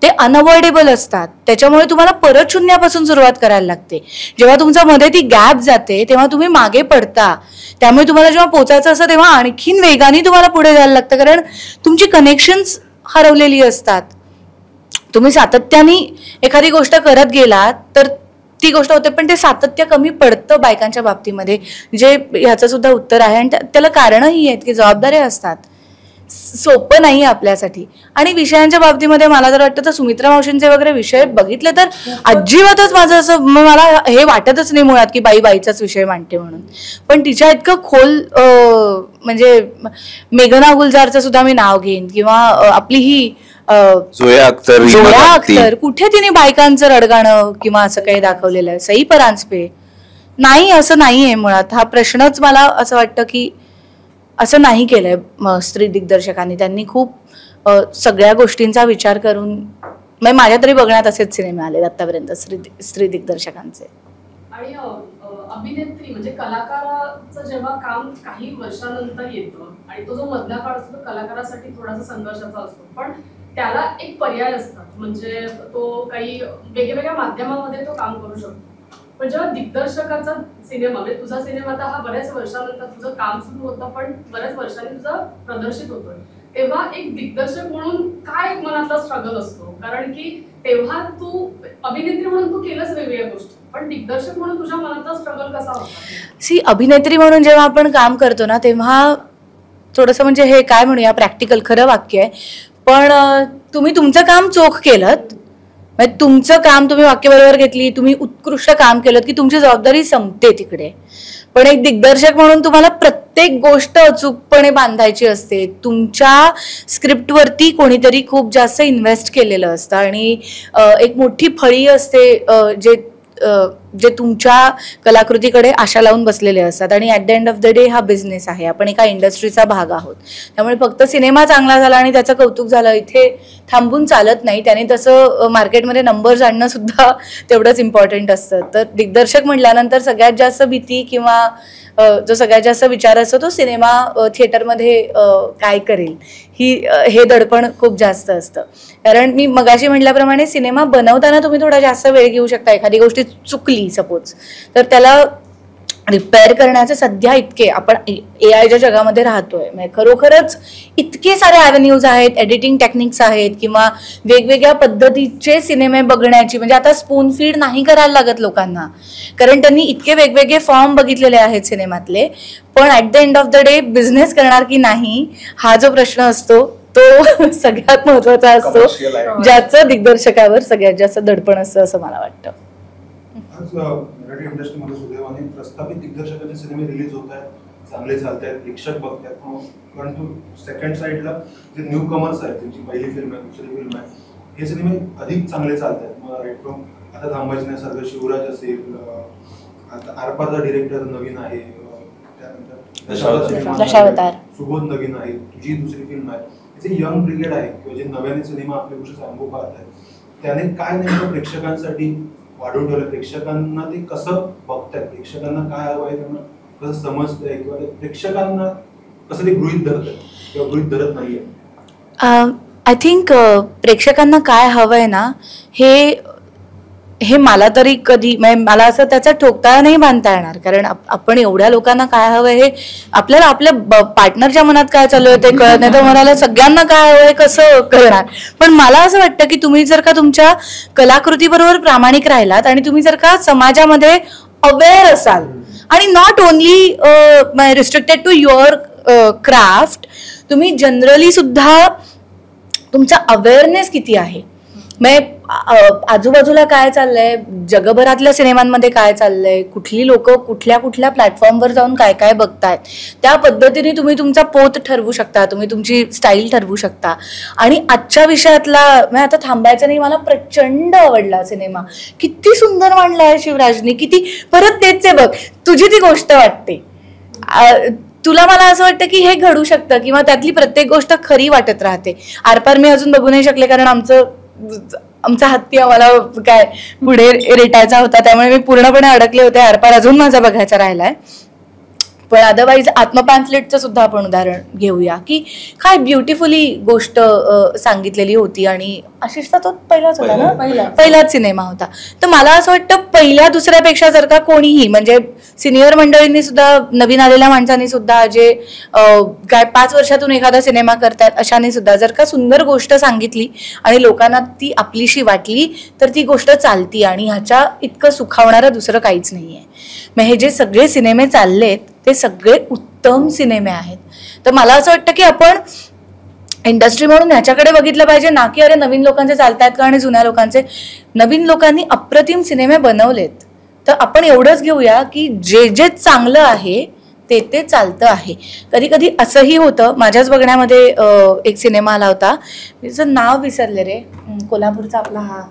ते अनअवॉइडेबल असतात. त्याच्यामुळे तुम्हाला परत शून्यापासून सुरुवात करायला लागते. जेव्हा तुमच्या मध्ये ती गॅप जाते तेव्हा तुम्ही मागे पडता. त्यामुळे तुम्हाला जेव्हा पोचायचं असतं तेव्हा आणखीन वेगाने तुम्हाला पुढे जायला लागतं, कारण तुमची कनेक्शन्स हरवलेली असतात. तुम्ही सातत्याने एखादी गोष्ट करत गेलात तर ती गोष्ट होते, पण ते सातत्य कमी पडतं बायकांच्या बाबतीमध्ये, जे ह्याचं सुद्धा उत्तर आहे. आणि त्याला कारणंही आहेत की जबाबदाऱ्या असतात, सोपं नाही आपल्यासाठी. आणि विषयांच्या बाबतीमध्ये मला तर वाटतं तर सुमित्रा मावशींचे वगैरे विषय बघितले तर अजिबातच माझं असं, मला हे वाटतच नाही मुळात की बाईचाच विषय मांडते म्हणून. पण तिच्या इतकं खोल, म्हणजे मेघना गुलजारचं सुद्धा मी नाव घेईन, किंवा आपली ही जोया अख्तर, कुठे तिने बायकांचं रडगाणं किंवा असं काही दाखवलेलं आहे. सई परांजपे नाही, असं नाहीये मुळात. हा प्रश्नच मला असं वाटतं की असं नाही केलंय स्त्री दिग्दर्शकांनी. त्यांनी खूप सगळ्या गोष्टींचा विचार करून, माझ्या तरी बघण्यात असेच सिनेमे आले आतापर्यंत स्त्री दिग्दर्शकांचे. आणि अभिनेत्री म्हणजे कलाकाराचं जेव्हा काम काही वर्षानंतर येतं आणि तो जो मधला काळ असतो तो कलाकारासाठी थोडासा संघर्षाचा असतो, पण त्याला एक पर्याय असतात. म्हणजे तो काही वेगवेगळ्या माध्यमामध्ये तो काम करू शकतो. पण जेव्हा दिग्दर्शकाचा सिनेमा, म्हणजे तुझा सिनेमा तर हा बऱ्याच वर्षानंतर तुझं काम सुरू होतं, पण बऱ्याच वर्षांनी तुझं प्रदर्शित होतोय, तेव्हा एक दिग्दर्शक म्हणून काय एक मनातला स्ट्रगल असतो? कारण की तेव्हा तू अभिनेत्री म्हणून तू केलंच वेगवेगळ्या गोष्टी, पण दिग्दर्शक म्हणून तुझ्या मनातला स्ट्रगल कसा होता? अभिनेत्री म्हणून जेव्हा आपण काम करतो ना तेव्हा थोडंसं, म्हणजे हे काय म्हणूया, प्रॅक्टिकल खरं वाक्य आहे, पण तुम्ही तुमचं काम चोख केलं, तुमचं काम तुम्ही वाक्य बरोबर घेतली, तुम्ही उत्कृष्ट काम केलं की तुमची जबाबदारी संपते तिकडे. पण एक दिग्दर्शक म्हणून तुम्हाला प्रत्येक गोष्ट अचूकपणे बांधायची असते. तुमच्या स्क्रिप्टवरती कोणीतरी खूप जास्त इन्व्हेस्ट केलेलं असतं आणि एक मोठी फळी असते जे जे तुमच्या कलाकृतीकडे आशा लावून बसलेले असतात. आणि at the end of the day हा बिझनेस आहे, आपण एका इंडस्ट्रीचा भाग आहोत. त्यामुळे फक्त सिनेमा चांगला झाला आणि त्याचं कौतुक झालं इथे थांबून चालत नाही. त्याने तसं मार्केटमध्ये नंबर्स आणणं सुद्धा तेवढंच इम्पॉर्टंट असतं. तर दिग्दर्शक म्हटल्यानंतर सगळ्यात जास्त भीती किंवा जो सगळ्यात जास्त विचार असतो तो सिनेमा थिएटरमध्ये काय करेल हे दडपण खूप जास्त असतं. कारण मी मगाशी म्हटल्याप्रमाणे सिनेमा बनवताना तुम्ही थोडा जास्त वेळ घेऊ शकता. एखादी गोष्टी चुकली सपोज तर त्याला रिपेअर करण्याचे सध्या इतके आपण AIच्या जगामध्ये राहतोय, म्हणजे खरोखरच इतके सारे ॲव्हेन्यूज आहेत, एडिटिंग टेक्निक्स आहेत किंवा वेगवेगळ्या पद्धतीचे सिनेमे बघण्याची. म्हणजे आता स्पून फीड नाही करायला लागत लोकांना, कारण त्यांनी इतके वेगवेगळे फॉर्म बघितलेले आहेत सिनेमातले. पण at the end of the day business करणार की नाही हा जो प्रश्न असतो तो सगळ्यात महत्वाचा असतो, ज्याचं दिग्दर्शकावर सगळ्यात जास्त दडपण असतं असं मला वाटतं. आज मराठी इंडस्ट्रीमध्ये सुदैवाने प्रस्थापित दिग्दर्शकाचे सिनेमे रिलीज होत आहेत, चांगले चालत आहेत, प्रेक्षक बघतायत. परंतु सेकंड साईडला जे न्यू कमर्स आहेत, त्यांची पहिली फिल्म आहे, दुसरी फिल्म आहे, हे सिनेमे अधिक चांगले चालत आहेत. मग राईट फ्रॉम आता थांबायचं नाही सारखं शिवराज असेल, आता आरपारचा डिरेक्टर नवीन आहे, त्यानंतर दशावतार सुबोध नवीन आहे, तुझी दुसरी फिल्म आहे. जे यंग ब्रिगेड आहे किंवा जे नव्याने सिनेमा आपल्या गोष्टी सांगू पाहत आहेत, त्याने काय नेमकं प्रेक्षकांसाठी वाढवून ठेवलं, प्रेक्षकांना ते कसं बघतायत, प्रेक्षकांना काय हवं आहे, त्यांना कसं समजतंय किंवा प्रेक्षकांना कसं ते गृहीत धरत किंवा गृहीत धरत नाहीये. आय थिंक प्रेक्षकांना काय हवंय ना हे मला तरी कधी मला असं त्याचा ठोकताळा नाही बांधता येणार. कारण आपण एवढ्या लोकांना काय हवंय हे आपल्याला आपल्या पार्टनरच्या मनात काय चालू आहे ते कळत नाही, तर मला सगळ्यांना काय हवंय कसं कळणार. पण मला असं वाटतं की तुम्ही जर का तुमच्या कलाकृतीबरोबर प्रामाणिक राहिलात आणि तुम्ही जर का समाजामध्ये अवेअर असाल आणि not only restricted to your craft, तुम्ही जनरली सुद्धा तुमचा अवेअरनेस किती आहे, आजूबाजूला काय चाललंय, जगभरातल्या सिनेमांमध्ये काय चाललंय, कुठली लोक कुठल्या कुठल्या प्लॅटफॉर्मवर जाऊन काय काय बघतायत, त्या पद्धतीने तुम्ही तुमचा पोत ठरवू शकता, तुम्ही तुमची स्टाईल ठरवू शकता. आणि आजच्या विषयातला आता थांबायचं नाही, मला प्रचंड आवडला सिनेमा. किती सुंदर मांडलाय शिवराजनी, किती परत तेच आहे बघ, तुझी ती गोष्ट वाटते, तुला मला असं वाटतं की हे घडू शकतं किंवा त्यातली प्रत्येक गोष्ट खरी वाटत राहते. आरपार मी अजून बघू नाही शकले कारण आमचा हत्ती आम्हाला काय पुढे रेटायचा होता, त्यामुळे मी पूर्णपणे अडकले होते. आरपार अजून माझा बघायचा राहिलाय. पण अदरवाईज आत्मपॅम्फलेटचं सुद्धा आपण उदाहरण घेऊया की काय ब्युटिफुली गोष्ट सांगितलेली होती. आणि आशिषचा तो पहिलाच होता ना, पहिलाच सिनेमा होता. तर मला असं वाटतं पहिल्या दुसऱ्यापेक्षा जर का कोणीही म्हणजे सिनियर मंडळींनी सुद्धा, नवीन आलेल्या माणसांनी सुद्धा, जे काय 5 वर्षातून एखादा सिनेमा करतात अशाने सुद्धा जर का सुंदर गोष्ट सांगितली आणि लोकांना ती आपलीशी वाटली तर ती गोष्ट चालती. आणि ह्याच्या इतकं सुखावणारं दुसरं काहीच नाहीये. मग हे जे सगळे सिनेमे चाललेत ते सगळे उत्तम सिनेमे आहेत. तर मला असं वाटतं की आपण इंडस्ट्री म्हणून ह्याच्याकडे बघितलं पाहिजे, ना की अरे नवीन लोकांचे चालतायत का आणि जुन्या लोकांचे. नवीन लोकांनी अप्रतिम सिनेमे बनवलेत, तर आपण एवढंच घेऊया की जे जे चांगलं आहे ते ते चालतं आहे. कधी कधी असंही होतं, माझ्याच बघण्यामध्ये एक सिनेमा आला होता, तिचं नाव विसरले रे, कोल्हापूरचा आपला हा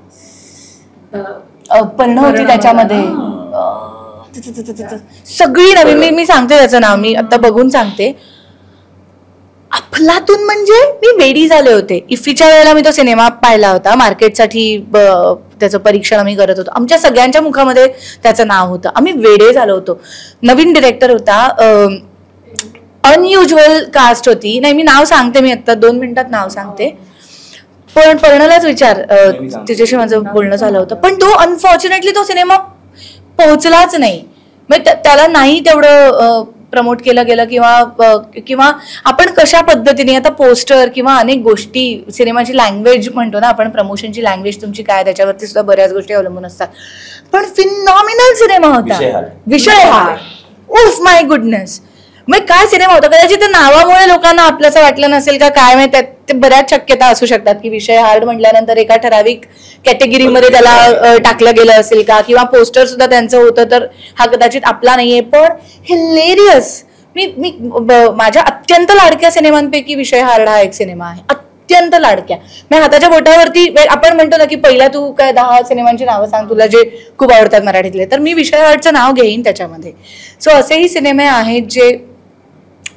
पर्ण होती त्याच्यामध्ये, सगळी नवीन, मी सांगते त्याचं नाव, मी आता बघून सांगते. अफलातून म्हणजे मी वेडी झाले होते. इफ्फीच्या वेळेला मी तो सिनेमा पाहिला होता, मार्केटसाठी त्याचं परीक्षण आम्ही करत होतो. आमच्या सगळ्यांच्या मुखामध्ये त्याचं नाव होतं, आम्ही वेडे झालो होतो. नवीन डिरेक्टर होता, अनयुज्युअल कास्ट होती. नाही मी नाव सांगते, मी आता 2 मिनिटात नाव सांगते. पण पर्णलाच विचार, तिच्याशी माझं बोलणं झालं होतं. पण तो अनफॉर्च्युनेटली तो सिनेमा पोहोचलाच नाही. मग त्याला नाही तेवढं प्रमोट केलं गेलं किंवा आपण कशा पद्धतीने आता पोस्टर किंवा अनेक गोष्टी, सिनेमाची लँग्वेज म्हणतो ना आपण, प्रमोशनची लँग्वेज तुमची काय, त्याच्यावरती सुद्धा बऱ्याच गोष्टी अवलंबून असतात. पण फिनॉमिनल सिनेमा होता, विषय हा उफ माय गुडनेस. मग काय सिनेमा होता, कदाचित त्या नावामुळे लोकांना आपल्याचं वाटलं नसेल का काय माहिती, ते बऱ्याच शक्यता असू शकतात की विषय हार्ड म्हटल्यानंतर एका ठराविक कॅटेगरीमध्ये त्याला टाकलं गेलं असेल का, किंवा पोस्टर सुद्धा त्यांचं होतं तर हा कदाचित आपला नाहीये. पण हिलेरियस, मी माझ्या अत्यंत लाडक्या सिनेमांपैकी विषय हार्ड हा एक सिनेमा आहे. अत्यंत लाडक्या. म्हणजे हाताच्या बोटावरती आपण म्हणतो ना की पहिला तू काय 10 सिनेमांची नावं सांग तुला जे खूप आवडतात मराठीतले, तर मी विषयावरचं नाव घेईन त्याच्यामध्ये. सो असेही सिनेमे आहेत जे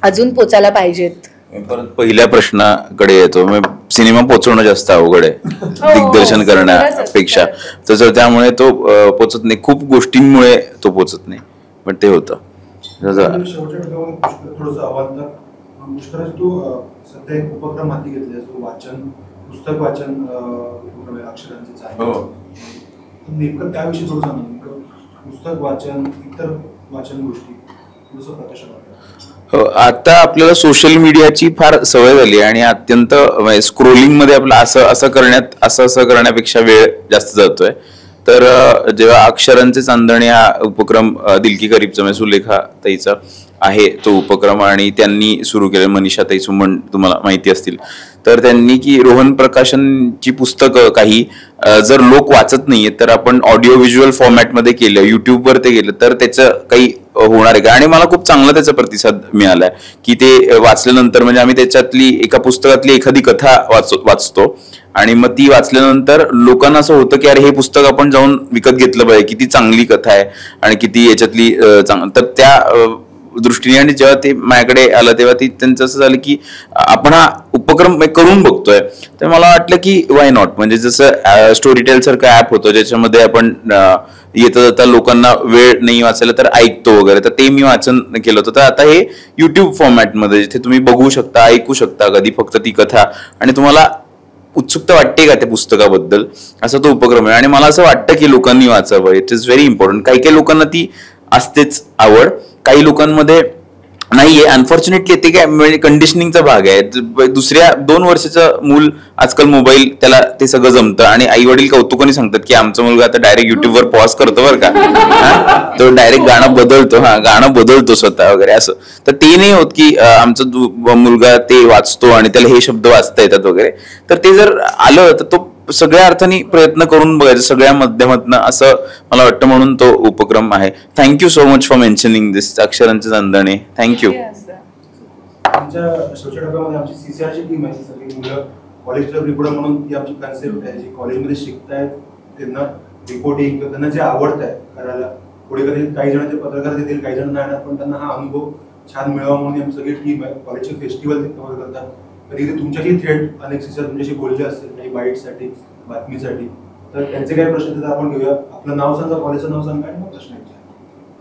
अजून पोचायला पाहिजेत. परत पहिल्या प्रश्नाकडे येतो, सिनेमा पोचवणं जास्त अवघड आहे दिग्दर्शन करण्यापेक्षा. तसं त्यामुळे तो पोचत नाही, खूप गोष्टींमुळे तो पोचत नाही, पण ते होतं. शेवटच्या टप्प्यामध्ये थोडंसं आव्हान पुष्कराज, तू सध्या एक उपक्रम हाती घेतले, जो वाचन, पुस्तक वाचन उपक्रम आहे, अक्षरांचेच आहे. नेमकं त्याविषयी थोडं सांगा. नेमकं पुस्तक वाचन, इतर वाचन गोष्टी थोडंसं प्रकाशन. आता आपल्याला सोशल मीडियाची फार सवय झाली आणि अत्यंत स्क्रोलिंग मध्ये आपलं असं करण्यापेक्षा वेळ जास्त जातोय. तर जेव्हा अक्षरांचे चांदणे हा उपक्रम दिलकी करीबचा म्हणजे सुलेखा ताईचा आहे तो उपक्रम, आणि त्यांनी सुरू केलं, मनीषा ताई सुमन तुम्हाला माहिती असतील, तर त्यांनी की रोहन प्रकाशनची पुस्तकं काही जर लोक वाचत नाहीये तर आपण ऑडिओ व्हिज्युअल फॉर्मॅटमध्ये केलं, युट्यूबवर ते केलं तर त्याचं काही होणार आहे का. आणि मला खूप चांगला त्याचा प्रतिसाद मिळालाय की ते वाचल्यानंतर, म्हणजे आम्ही त्याच्यातली एका पुस्तकातली एखादी कथा वाचतो आणि मग ती वाचल्यानंतर लोकांना असं होतं की अरे हे पुस्तक आपण जाऊन विकत घेतलं पाहिजे, किती चांगली कथा आहे आणि किती याच्यातली तर त्या दृष्टीने. आणि जेव्हा ते माझ्याकडे आलं तेव्हा त्यांचं असं झालं की आपण हा उपक्रम करून बघतोय, तर मला वाटलं की वाय नॉट. म्हणजे जसं स्टोरीटेल सारखं ऍप होतं ज्याच्यामध्ये आपण येता जाता लोकांना वेळ नाही वाचायला तर ऐकतो वगैरे, तर ते मी वाचन केलं होतं. तर आता हे युट्यूब फॉर्मॅटमध्ये जिथे तुम्ही बघू शकता, ऐकू शकता कधी फक्त ती कथा, आणि तुम्हाला उत्सुकता वाटते का त्या पुस्तकाबद्दल, असा तो उपक्रम आहे. आणि मला असं वाटतं की लोकांनी वाचावं, इट इज व्हेरी इम्पॉर्टंट. काही काही लोकांना ती असतेच आवड, काही लोकांमध्ये नाहीये अनफॉर्च्युनेटली. ते काय म्हणजे कंडिशनिंगचा भाग आहे. दुसऱ्या 2 वर्षाचं मूल आजकाल मोबाईल, त्याला ते सगळं जमतं आणि आई वडील कौतुकाने सांगतात की आमचा मुलगा आता डायरेक्ट युट्यूबवर पॉज करतो बरं का, तो डायरेक्ट गाणं बदलतो स्वतः वगैरे असं. तर ते नाही होत की आमचा मुलगा ते वाचतो आणि त्याला हे शब्द वाचता येतात वगैरे. तर ते जर आलं तर तो सगळ्या अर्थाने प्रयत्न करून बघायचं, सगळ्या माध्यमातनं, असं मला वाटतं. म्हणून तो उपक्रम आहे. Thank you so much for mentioning this अक्षरांचे चांदणे. थँक्यू. आमच्या शेवटच्या टप्प्यामध्ये आमची सीसीआरची टीम आहे, सगळी मुलं कॉलेज क्लब रिपोर्टर म्हणून ती आमची कन्सेप्ट आहे, जी कॉलेजमध्ये शिकतायत त्यांना रिपोर्टिंग, त्यांना जे आवडत आहे करायला. पुढे कधी काही जण ते पत्रकार देतील, काही जण नाही, पण त्यांना हा अनुभव छान मिळावा म्हणून आमची सगळी टीम आहे. कॉलेजचे फेस्टिवल ते कव्हर करतात. कधी तुमच्याही थ्रेड अनेक सीसीआर तुमच्याशी बोलले असतील, काही बाईटसाठी, बातमीसाठी, तर त्यांचे काही प्रश्न तर आपण घेऊया. आपलं नाव सांगा, कॉलेजचं नाव सांगा आणि मग प्रश्न विचारा.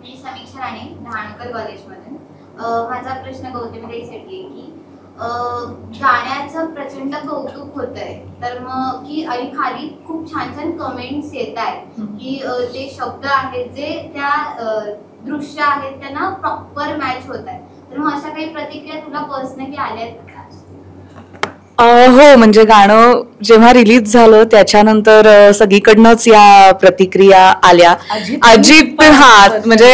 मी समीक्षा राणे, ढाणकर कॉलेजमध्ये. माझा प्रश्न गौतमीताईसाठी आहे की गाण्याचं प्रचंड कौतुक होत आहे, तर मग की आणि खाली खूप छान छान कमेंट्स येत आहेत की ते शब्द आहेत जे त्या दृश्य आहेत त्यांना प्रॉपर मॅच होत आहे, तर मग अशा काही प्रतिक्रिया तुला पर्सनली आल्या आहेत का? हो, म्हणजे गाणं जेव्हा रिलीज झालं त्याच्यानंतर सगळीकडनंच या प्रतिक्रिया आल्या. अजित म्हणजे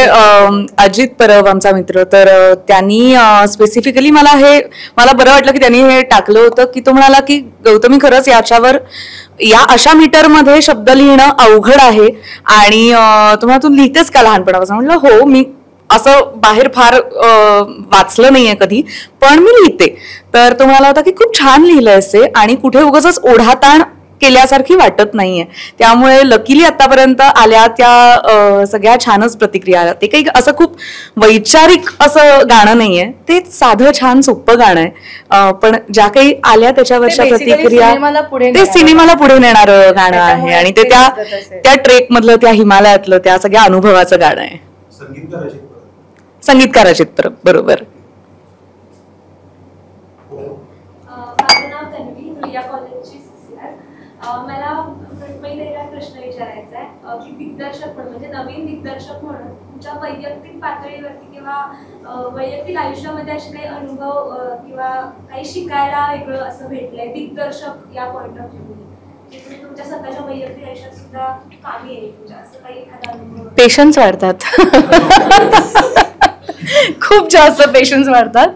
अजित परब आमचा मित्र, तर त्यांनी स्पेसिफिकली मला बरं वाटलं की त्यांनी हे टाकलं होतं की तो म्हणाला की गौतमी खरंच या अशा मीटरमध्ये शब्द लिहिणं अवघड आहे आणि तुम्हाला तू लिहितेस का लहानपणापासून. म्हटलं हो, मी असं बाहेर फार वाचलं नाहीये कधी, पण मी लिहिते. तर तो म्हणाला होता की खूप छान लिहिलंय असे आणि कुठे उगाच ओढाताण केल्यासारखी वाटत नाहीये. त्यामुळे लकीली आतापर्यंत आल्या त्या सगळ्या छानच प्रतिक्रिया आल्या. ते काही असं खूप वैचारिक असं गाणं नाहीये, ते साधं छान सोपं गाणं आहे, पण ज्या काही आल्या त्याच्यावरच्या प्रतिक्रिया ते सिनेमाला पुढे नेणारं गाणं आहे आणि ते त्या ट्रेक मधलं, त्या हिमालयातलं, त्या सगळ्या अनुभवाचं गाणं आहे. संगीतकार अजित परब, बरोबर. माझं नाव तन्वी, प्रिया कॉलेजची सीसीआर. मला पहिला प्रश्न विचारायचा आहे की दिग्दर्शक म्हणून, म्हणजे नवीन दिग्दर्शक म्हणून तुमच्या वैयक्तिक पातळीवरती किंवा वैयक्तिक आयुष्यामध्ये असे काही अनुभव किंवा काही शिकायला वेगळं असं भेटलंय दिग्दर्शक या पॉइंट ऑफ व्ह्यू, तुमच्या स्वतःच्या वैयक्तिक आयुष्यात सुद्धा कामी येईल तुमच्या, असं काही एखादा अनुभव? पेशन्स वाढतात. खूप जास्त पेशन्स वाढतात.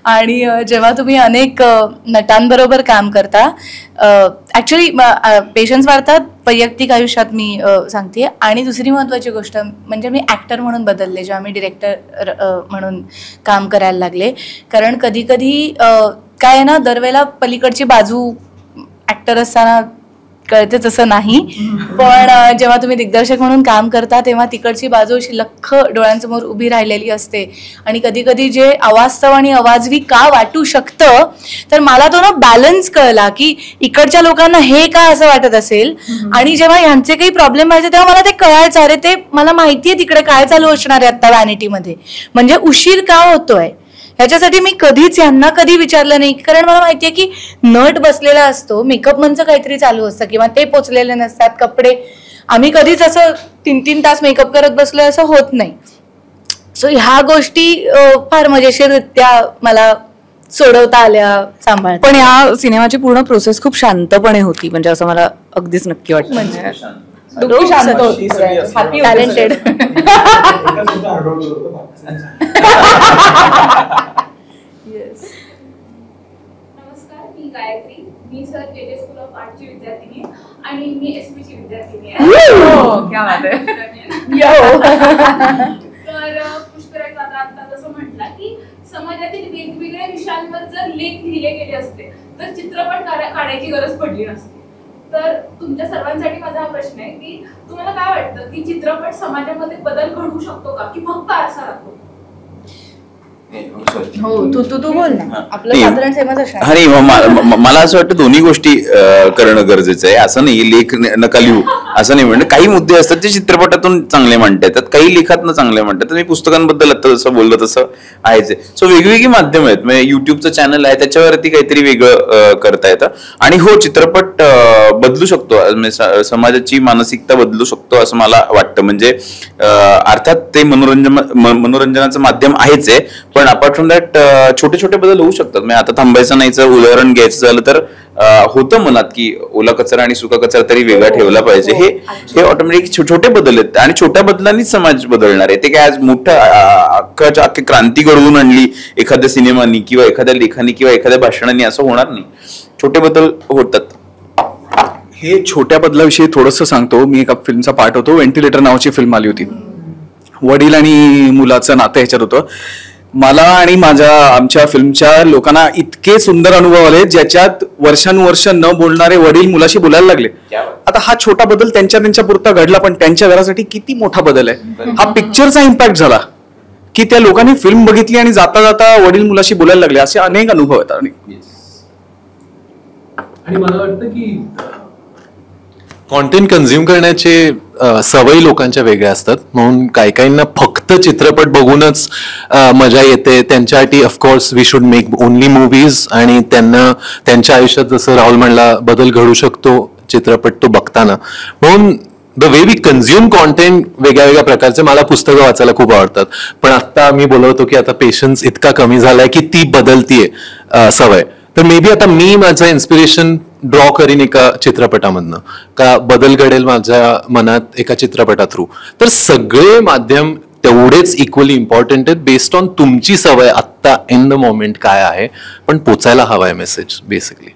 आणि जेव्हा तुम्ही अनेक नटांबरोबर काम करता, ऍक्च्युली पेशन्स वाढतात वैयक्तिक आयुष्यात मी सांगते. आणि दुसरी महत्त्वाची गोष्ट म्हणजे मी ॲक्टर म्हणून बदलले जेव्हा मी डिरेक्टर म्हणून काम करायला लागले. कारण कधी कधी काय आहे ना, दरवेळेला पलीकडची बाजू ऍक्टर असताना कळते तसं नाही, पण जेव्हा तुम्ही दिग्दर्शक म्हणून काम करता तेव्हा तिकडची बाजू अशी लख्ख डोळ्यांसमोर उभी राहिलेली असते आणि कधी कधी जे अवास्तव आणि अवाजवी का वाटू शकतं, तर मला तो ना बॅलन्स कळला की इकडच्या लोकांना हे का असं वाटत असेल, आणि जेव्हा ह्यांचे काही प्रॉब्लेम व्हायचे तेव्हा मला ते कळायचं, अरे ते मला माहितीये तिकडे काय चालू असणार आहे आता व्हॅनिटीमध्ये, म्हणजे उशीर का होतोय ह्याच्यासाठी मी कधीच यांना कधी विचारलं नाही, कारण मला माहितीये की नट बसलेला असतो, मेकअप मनचं काहीतरी चालू असतं किंवा ते पोचलेले नसतात कपडे, आम्ही कधीच असं 3-3 तास मेकअप करत बसलोय असं होत नाही. सो ह्या गोष्टी फार मजेशीररित्या मला सोडवता आल्या, सांभाळता. पण या सिनेमाची पूर्ण प्रोसेस खूप शांतपणे होती, म्हणजे असं मला अगदीच नक्की वाटतं. म्हणजे टॅलेंटेड. नमस्कार, मी गायत्री. मी सर केजे स्कूल ऑफ आर्टची विद्यार्थिनी आहे आणि मी एसपीची विद्यार्थिनी आहे. तर पुष्कराज दादा आता जसं म्हटलं की समाजातील वेगवेगळ्या विषयांवर जर लेख लिहिले गेले असते तर चित्रपट काढायची गरज पडली नसते. तर तुमच्या सर्वांसाठी माझा हा प्रश्न आहे की तुम्हाला काय वाटतं की चित्रपट समाजामध्ये बदल घडवू शकतो का की फक्त आरसा राहतो? हो, तू बोल ना. आपलं साधारण सेमच असणार. हा नाही, मला असं वाटतं दोन्ही गोष्टी करणं गरजेचं आहे. असं नाही लेख नका लिहू असं नाही, म्हणजे काही मुद्दे असतात जे चित्रपटातून चांगले मांडता येतात, काही लेखातनं चांगले मांडतात. मी पुस्तकांबद्दल आता जसं बोललो तसं आहेच. सो वेगवेगळी माध्यम आहेत, म्हणजे युट्यूबचं चॅनल आहे त्याच्यावरती काहीतरी वेगळं करता येतं. आणि हो, चित्रपट बदलू शकतो, समाजाची मानसिकता बदलू शकतो असं मला वाटतं. म्हणजे अर्थात ते मनोरंजनाचं माध्यम आहेच आहे, पण अपार्ट फ्रॉम दॅट छोटे छोटे बदल होऊ शकतात. म्हणजे आता थांबायचं नाहीचं उदाहरण घ्यायचं झालं तर होतं मनात की ओला कचरा आणि सुका कचरा तरी वेगळा ठेवला पाहिजे. हे ऑटोमॅटिक छोटे बदल आहेत आणि छोट्या बदलांनीच समाज बदलणार आहे. ते काय आज मोठं अख्खी क्रांती घडवून आणली एखाद्या सिनेमानी किंवा एखाद्या लेखानी किंवा एखाद्या भाषणाने असं होणार नाही. छोटे बदल होतात. हे छोट्या बदलाविषयी थोडंसं सांगतो. मी एका फिल्मचा पार्ट होतो. व्हेंटिलेटर नावाची फिल्म आली होती. वडील आणि मुलाचं नातं ह्याच्यात होतं. मला आणि आमच्या फिल्मच्या लोकांना इतके सुंदर अनुभव आले ज्याच्यात वर्षानुवर्ष न बोलणारे वडील मुलाशी बोलायला लागले. आता हा छोटा बदल त्यांच्या पुरता घडला, पण त्यांच्या घरासाठी किती मोठा बदल आहे. हा पिक्चरचा इम्पॅक्ट झाला की त्या लोकांनी फिल्म बघितली आणि जाता जाता वडील मुलाशी बोलायला लागले. असे अनेक अनुभव आहेत. आणि मला वाटतं की कॉन्टेंट कन्झ्युम करण्याचे सवयी लोकांच्या वेगळ्या असतात, म्हणून काहींना फक्त चित्रपट बघूनच मजा येते. त्यांच्यासाठी of course we should make only movies, आणि त्यांना त्यांच्या आयुष्यात जसं राहुल म्हणला बदल घडू शकतो चित्रपट तो बघताना. म्हणून the way we consume content वेगळ्या वेगळ्या प्रकारचे. मला पुस्तकं वाचायला खूप आवडतात, पण आता मी बोलवतो की आता पेशन्स इतका कमी झालाय की ती बदलतीये सवय. तर मे बी आता मी माझं इन्स्पिरेशन ड्रॉ करीन एका चित्रपटामधनं, का बदल घडेल माझ्या मनात एका चित्रपटा थ्रू. तर सगळे माध्यम तेवढेच इक्वली इम्पॉर्टंट आहेत बेस्ड ऑन तुमची सवय आत्ता इन द मोमेंट काय आहे, पण पोचायला हवाय मेसेज बेसिकली.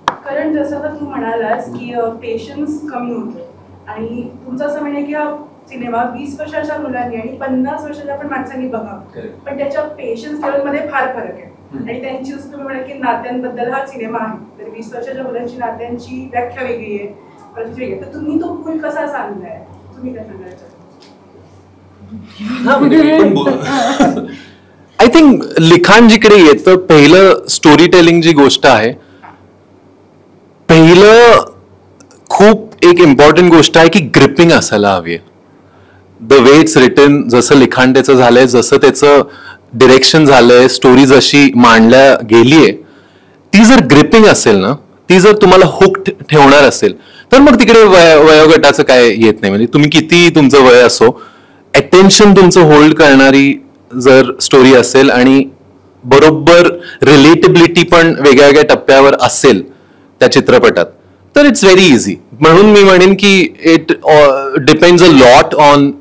कारण जसं का तू म्हणालास की पेशन्स कमी होतो, आणि तुमचं असं म्हणणं की हा सिनेमा 20 वर्षाच्या मुलांनी आणि 50 वर्षाच्या पण माणसांनी बघा, पण त्याच्या पेशन्स लेवलमध्ये फार फरक आहे. आणि त्यांची जसं तुम्ही म्हणाल की नात्यांबद्दल हा सिनेमा आहे, तर 20 वर्षाच्या मुलांची नात्यांची व्याख्या वेगळी आहे, परिस्थिती वेगळी आहे. तर तुम्ही तो पूल कसा सांगलाय, तुम्ही काय सांगायचं? आय थिंक लिखाण जिकडे येतं, पहिलं स्टोरी टेलिंग जी गोष्ट आहे, पहिलं खूप एक इम्पॉर्टंट गोष्ट आहे की ग्रिपिंग असायला हवी आहे. द वे इट्स रिटन, जसं लिखाण त्याचं झालंय, जसं त्याचं डिरेक्शन झालंय, स्टोरी जशी मांडल्या गेलीये, ती जर ग्रिपिंग असेल ना, ती जर तुम्हाला हुक ठेवणार असेल, तर मग तिकडे वयोगटाचं काय येत नाही. म्हणजे तुम्ही किती तुमचं वय असो, अटेन्शन तुमचं होल्ड करणारी जर स्टोरी असेल आणि बरोबर रिलेटेबिलिटी पण वेगळ्या वेगळ्या टप्प्यावर असेल त्या चित्रपटात, तर इट्स व्हेरी इझी. म्हणून मी म्हणेन की it depends a lot on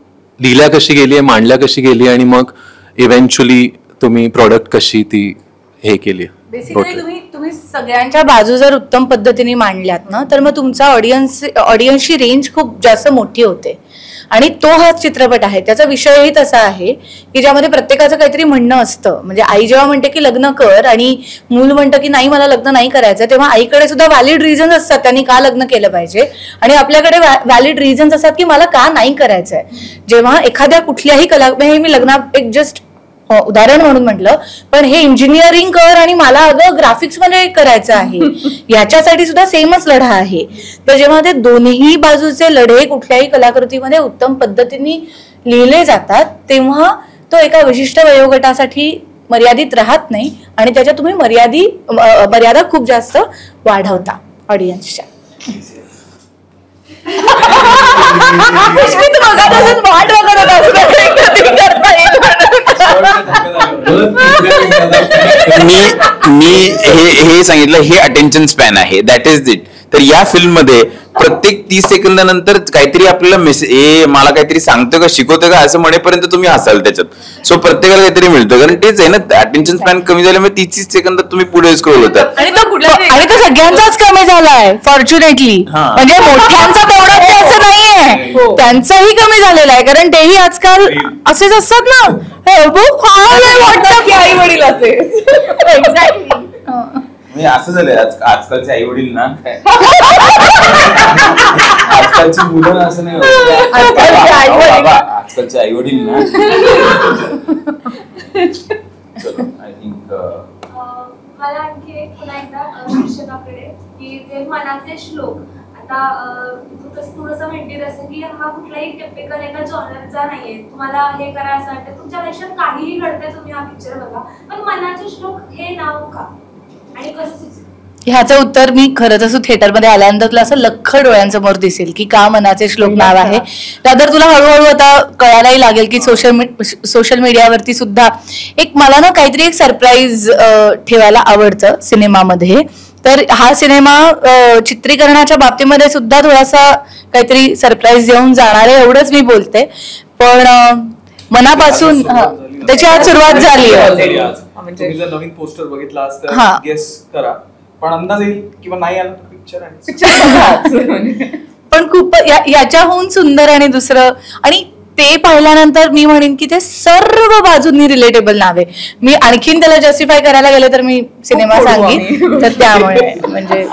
लिहिल्या कशी गेली आहे, मांडल्या कशी गेली, आणि मग इव्हेंच्युअली तुम्ही प्रॉडक्ट कशी ती हे केली. बेसिकली तुम्ही सगळ्यांच्या बाजू जर उत्तम पद्धतीने मांडल्यात ना, तर मग तुमचा ऑडियन्सची रेंज खूप जास्त मोठी होते. आणि तो हा चित्रपट आहे. त्याचा विषयही तसा आहे की ज्यामध्ये प्रत्येकाचं काहीतरी म्हणणं असतं. म्हणजे आई जेव्हा म्हणते की लग्न कर आणि मूल म्हणतं की नाही मला लग्न नाही करायचं, तेव्हा आईकडे सुद्धा व्हॅलिड रिझन्स असतात त्यांनी का लग्न केलं पाहिजे, आणि आपल्याकडे व्हॅलिड रिझन्स असतात की मला का नाही करायचंय. जेव्हा एखाद्या कुठल्याही हे मी लग्नात एक जस्ट उदाहरण म्हणून म्हटलं, पण हे इंजिनिअरिंग कर आणि मला अगं ग्राफिक्स मध्ये करायचं आहे, याच्यासाठी सुद्धा सेमच लढा आहे. तर जेव्हा ते दोन्ही बाजूचे लढे कुठल्याही कलाकृतीमध्ये उत्तम पद्धतीने लिहिले जातात, तेव्हा तो एका विशिष्ट वयोगटासाठी मर्यादित राहत नाही आणि त्याच्यात तुम्ही मर्यादा खूप जास्त वाढवता ऑडियन्सच्या. मी हे सांगितलं, हे अटेन्शन स्पॅन आहे, दॅट इज इट. तर या फिल्म मध्ये प्रत्येक 30 सेकंदानंतर काहीतरी आपल्याला मला काहीतरी सांगतो का शिकवतो का असं म्हणेपर्यंत तुम्ही हसाल त्याच्यात. सो प्रत्येकाला काहीतरी मिळतं, कारण तेच आहे ना, अटेन्शन स्पॅन कमी झाल्यामुळे 30 सेकंदात तुम्ही पुढे स्क्रोल होतात. आणि तो सगळ्यांचाच कमी झालाय फॉर्च्युनेटली. म्हणजे मोठ्यांचा तेवढा असं नाहीये, त्यांचाही कमी झालेला आहे, कारण तेही आजकाल असेच असतात ना, आई वडील असे. एक्झॅक्टली. असं झालंय आजकालचे आई वडील ना, आजकालची मुलं असं नाही, आजकालचे आई वडील ना. आय थिंक मला आणखी एक पुन्हा एकदा शिक्षकाकडे की ते मनाचे श्लोक. आता तू थोडंसं म्हणते तसं की हा कुठलाही टिपिकल एका जॉनरचा नाहीये, तुम्हाला हे करा असं वाटतं, तुमच्या आयुष्यात काहीही घडतंय, तुम्ही हा पिक्चर बघा, पण मनाचे श्लोक हे नाव का आणि कसं सुचलं? ह्याचं उत्तर मी खरंच असं थिएटरमध्ये आल्यानंतर तुला असं लख्ख डोळ्यांसमोर दिसेल की का मनाचे श्लोक नाव आहे. त्यानंतर तुला हळूहळू आता कळायलाही लागेल की सोशल मीडियावरती सुद्धा एक मला ना काहीतरी एक सरप्राईज ठेवायला आवडतं सिनेमामध्ये. तर हा सिनेमा चित्रीकरणाच्या बाबतीमध्ये सुद्धा थोडासा काहीतरी सरप्राईज देऊन जाणार आहे, एवढंच मी बोलते. पण मनापासून त्याची आज सुरुवात झाली आहे. तुम्ही जर नवीन पोस्टर बघितला तर गेस करा, पण अंदाज येईल किंवा नाही आला पिक्चर आहे. पण खूप याच्याहून सुंदर आणि दुसरं, आणि ते पाहिल्यानंतर मी म्हणेन की ते सर्व बाजूंनी रिलेटेबल नाव आहे. मी आणखीन त्याला जस्टिफाय करायला गेले तर मी सिनेमा सांगेन. तर त्यामुळे म्हणजे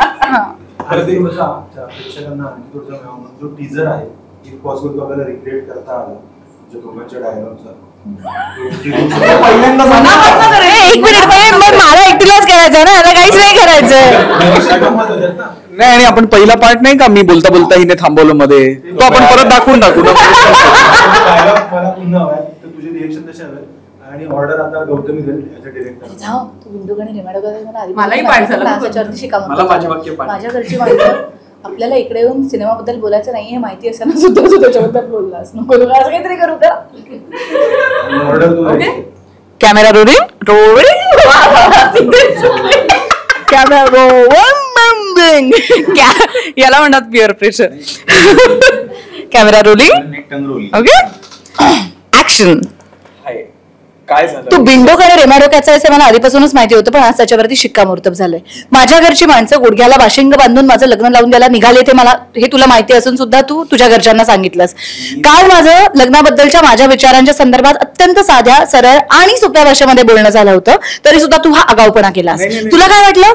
प्रेक्षकांना आणखी थोडं जो टीजर आहे इफ पॉसिबल वगैरे रिक्रिएट करता आला जो दोघांच्या डायलॉगचा. एक मिनिट, मला एकटीलाच करायचं ना, आता काहीच नाही करायचं. नाही, आणि आपण पहिला पार्ट नाही का मी बोलता बोलता हिने थांबवलं मध्ये, तो आपण परत दाखवून टाकू. मला पुन्हा हवाय तर तुझे रिएक्शन तसे हवे, आणि ऑर्डर आता गौतमी देईल याचा डिरेक्टर. जाऊ तू बिंदुगणी रेमाडो मलाही पाठ झालं, माझ्या घरची माणसं आपल्याला इकडे येऊन सिनेमाबद्दल बोलायचं नाही हे माहिती असताना सुद्धा तू त्याच्याबद्दल बोललास, नको असं काहीतरी करू का. कॅमेरा रोलिंग कॅमेरा रोलिंग, याला म्हणतात peer pressure. Camera rolling, okay, action. काय झालं? तू बिंडोक आणि रेमाडोक्याचा आहे मला आधीपासूनच माहिती होतं, पण आज त्याच्यावरती शिक्कामोर्तब झालंय. माझ्या घरची माणसं गुडघ्याला बाशिंग बांधून माझं लग्न लावून द्यायला निघाले, ते मला हे तुला माहिती असून सुद्धा तू तुझ्या घरच्यांना सांगितलंस. काल माझं लग्नाबद्दलच्या माझ्या विचारांच्या संदर्भात अत्यंत साध्या सरळ आणि सोप्या भाषेमध्ये बोलणं झालं होतं, तरी सुद्धा तू हा आगाऊपणा केलास. तुला काय वाटलं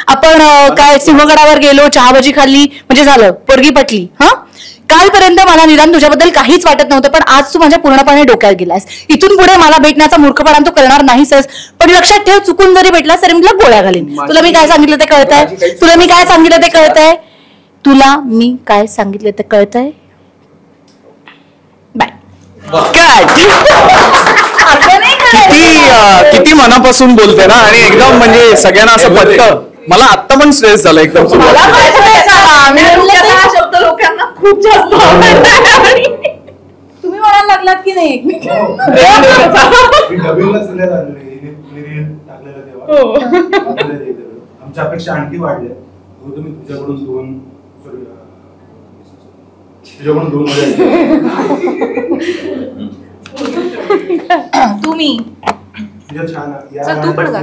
आपण काय सिंहगडावर गेलो, चहाभजी खाल्ली म्हणजे झालं, पोरगी पटली. कालपर्यंत मला निदान तुझ्याबद्दल काहीच वाटत नव्हतं, पण आज तू माझ्या पूर्णपणे डोक्यात गेलास. इथून पुढे मला भेटण्याचा मूर्खपणा तू करणार नाहीस, पण लक्षात ठेव, चुकून जरी भेटलास तरी मी तुला गोळ्या घालीन. तुला मी काय सांगितलं ते कळतंय? तुला मी काय सांगितलं ते कळतंय? तुला मी काय सांगितलं ते कळतंय? बाय. किती मनापासून बोलते ना, आणि एकदम म्हणजे सगळ्यांना असं पटतं. मला आता पण स्ट्रेस झाला एकदम. शब्द लोकांना खूप जास्त तुम्ही म्हणायला लागलात की नाही आमच्या अपेक्षा आणखी वाढल्या. तुम्ही तुझ्याकडून तुम्ही छान तू पण का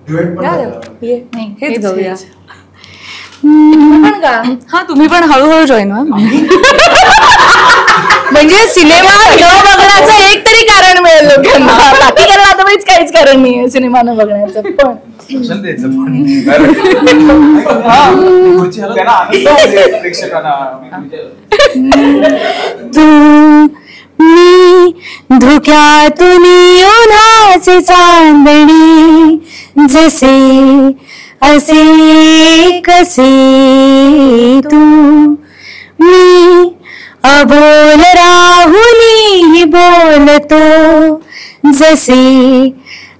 ड्युएट पण हेच पण का हा तुम्ही पण हळूहळू जॉईन व्हा. म्हणजे सिनेमा न बघण्याचं एक तरी कारण मिळेल लोकांना, बाकी कारण अदरवाईज काहीच कारण नाहीये सिनेमा न बघण्याचं. पण तू मी धुक्यातून उन्हाचे चांदणी, जसे असे कसे तू मी अबोल राहुनी बोलतो, जसे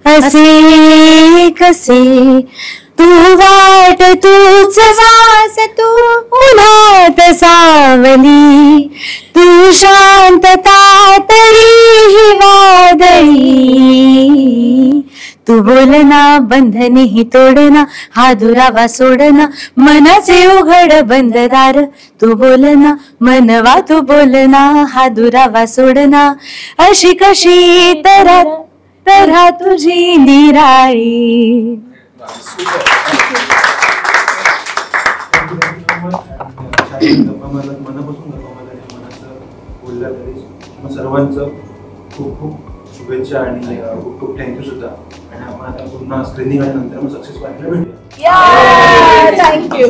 असे कसे तू वाट तूच वास तू उन्हात सावली, तू शांतता तरीही वादळी, तू बोलना बंधने ही तोडना, हा दुरावा सोडना, मनाचे उघड बंददार, तू बोलना मनवा तू बोलना, हा दुरावा सोडना, अशी कशी तरा तुझी निराळी. मनापासून मनाचं बोलल्या तरी सर्वांचं खूप खूप शुभेच्छा आणि खूप खूप थँक्यू सुद्धा. आणि आपण आता पुन्हा स्क्रीनिंग आणि नंतर मग सक्सेस पाहायला भेटूया. थँक्यू.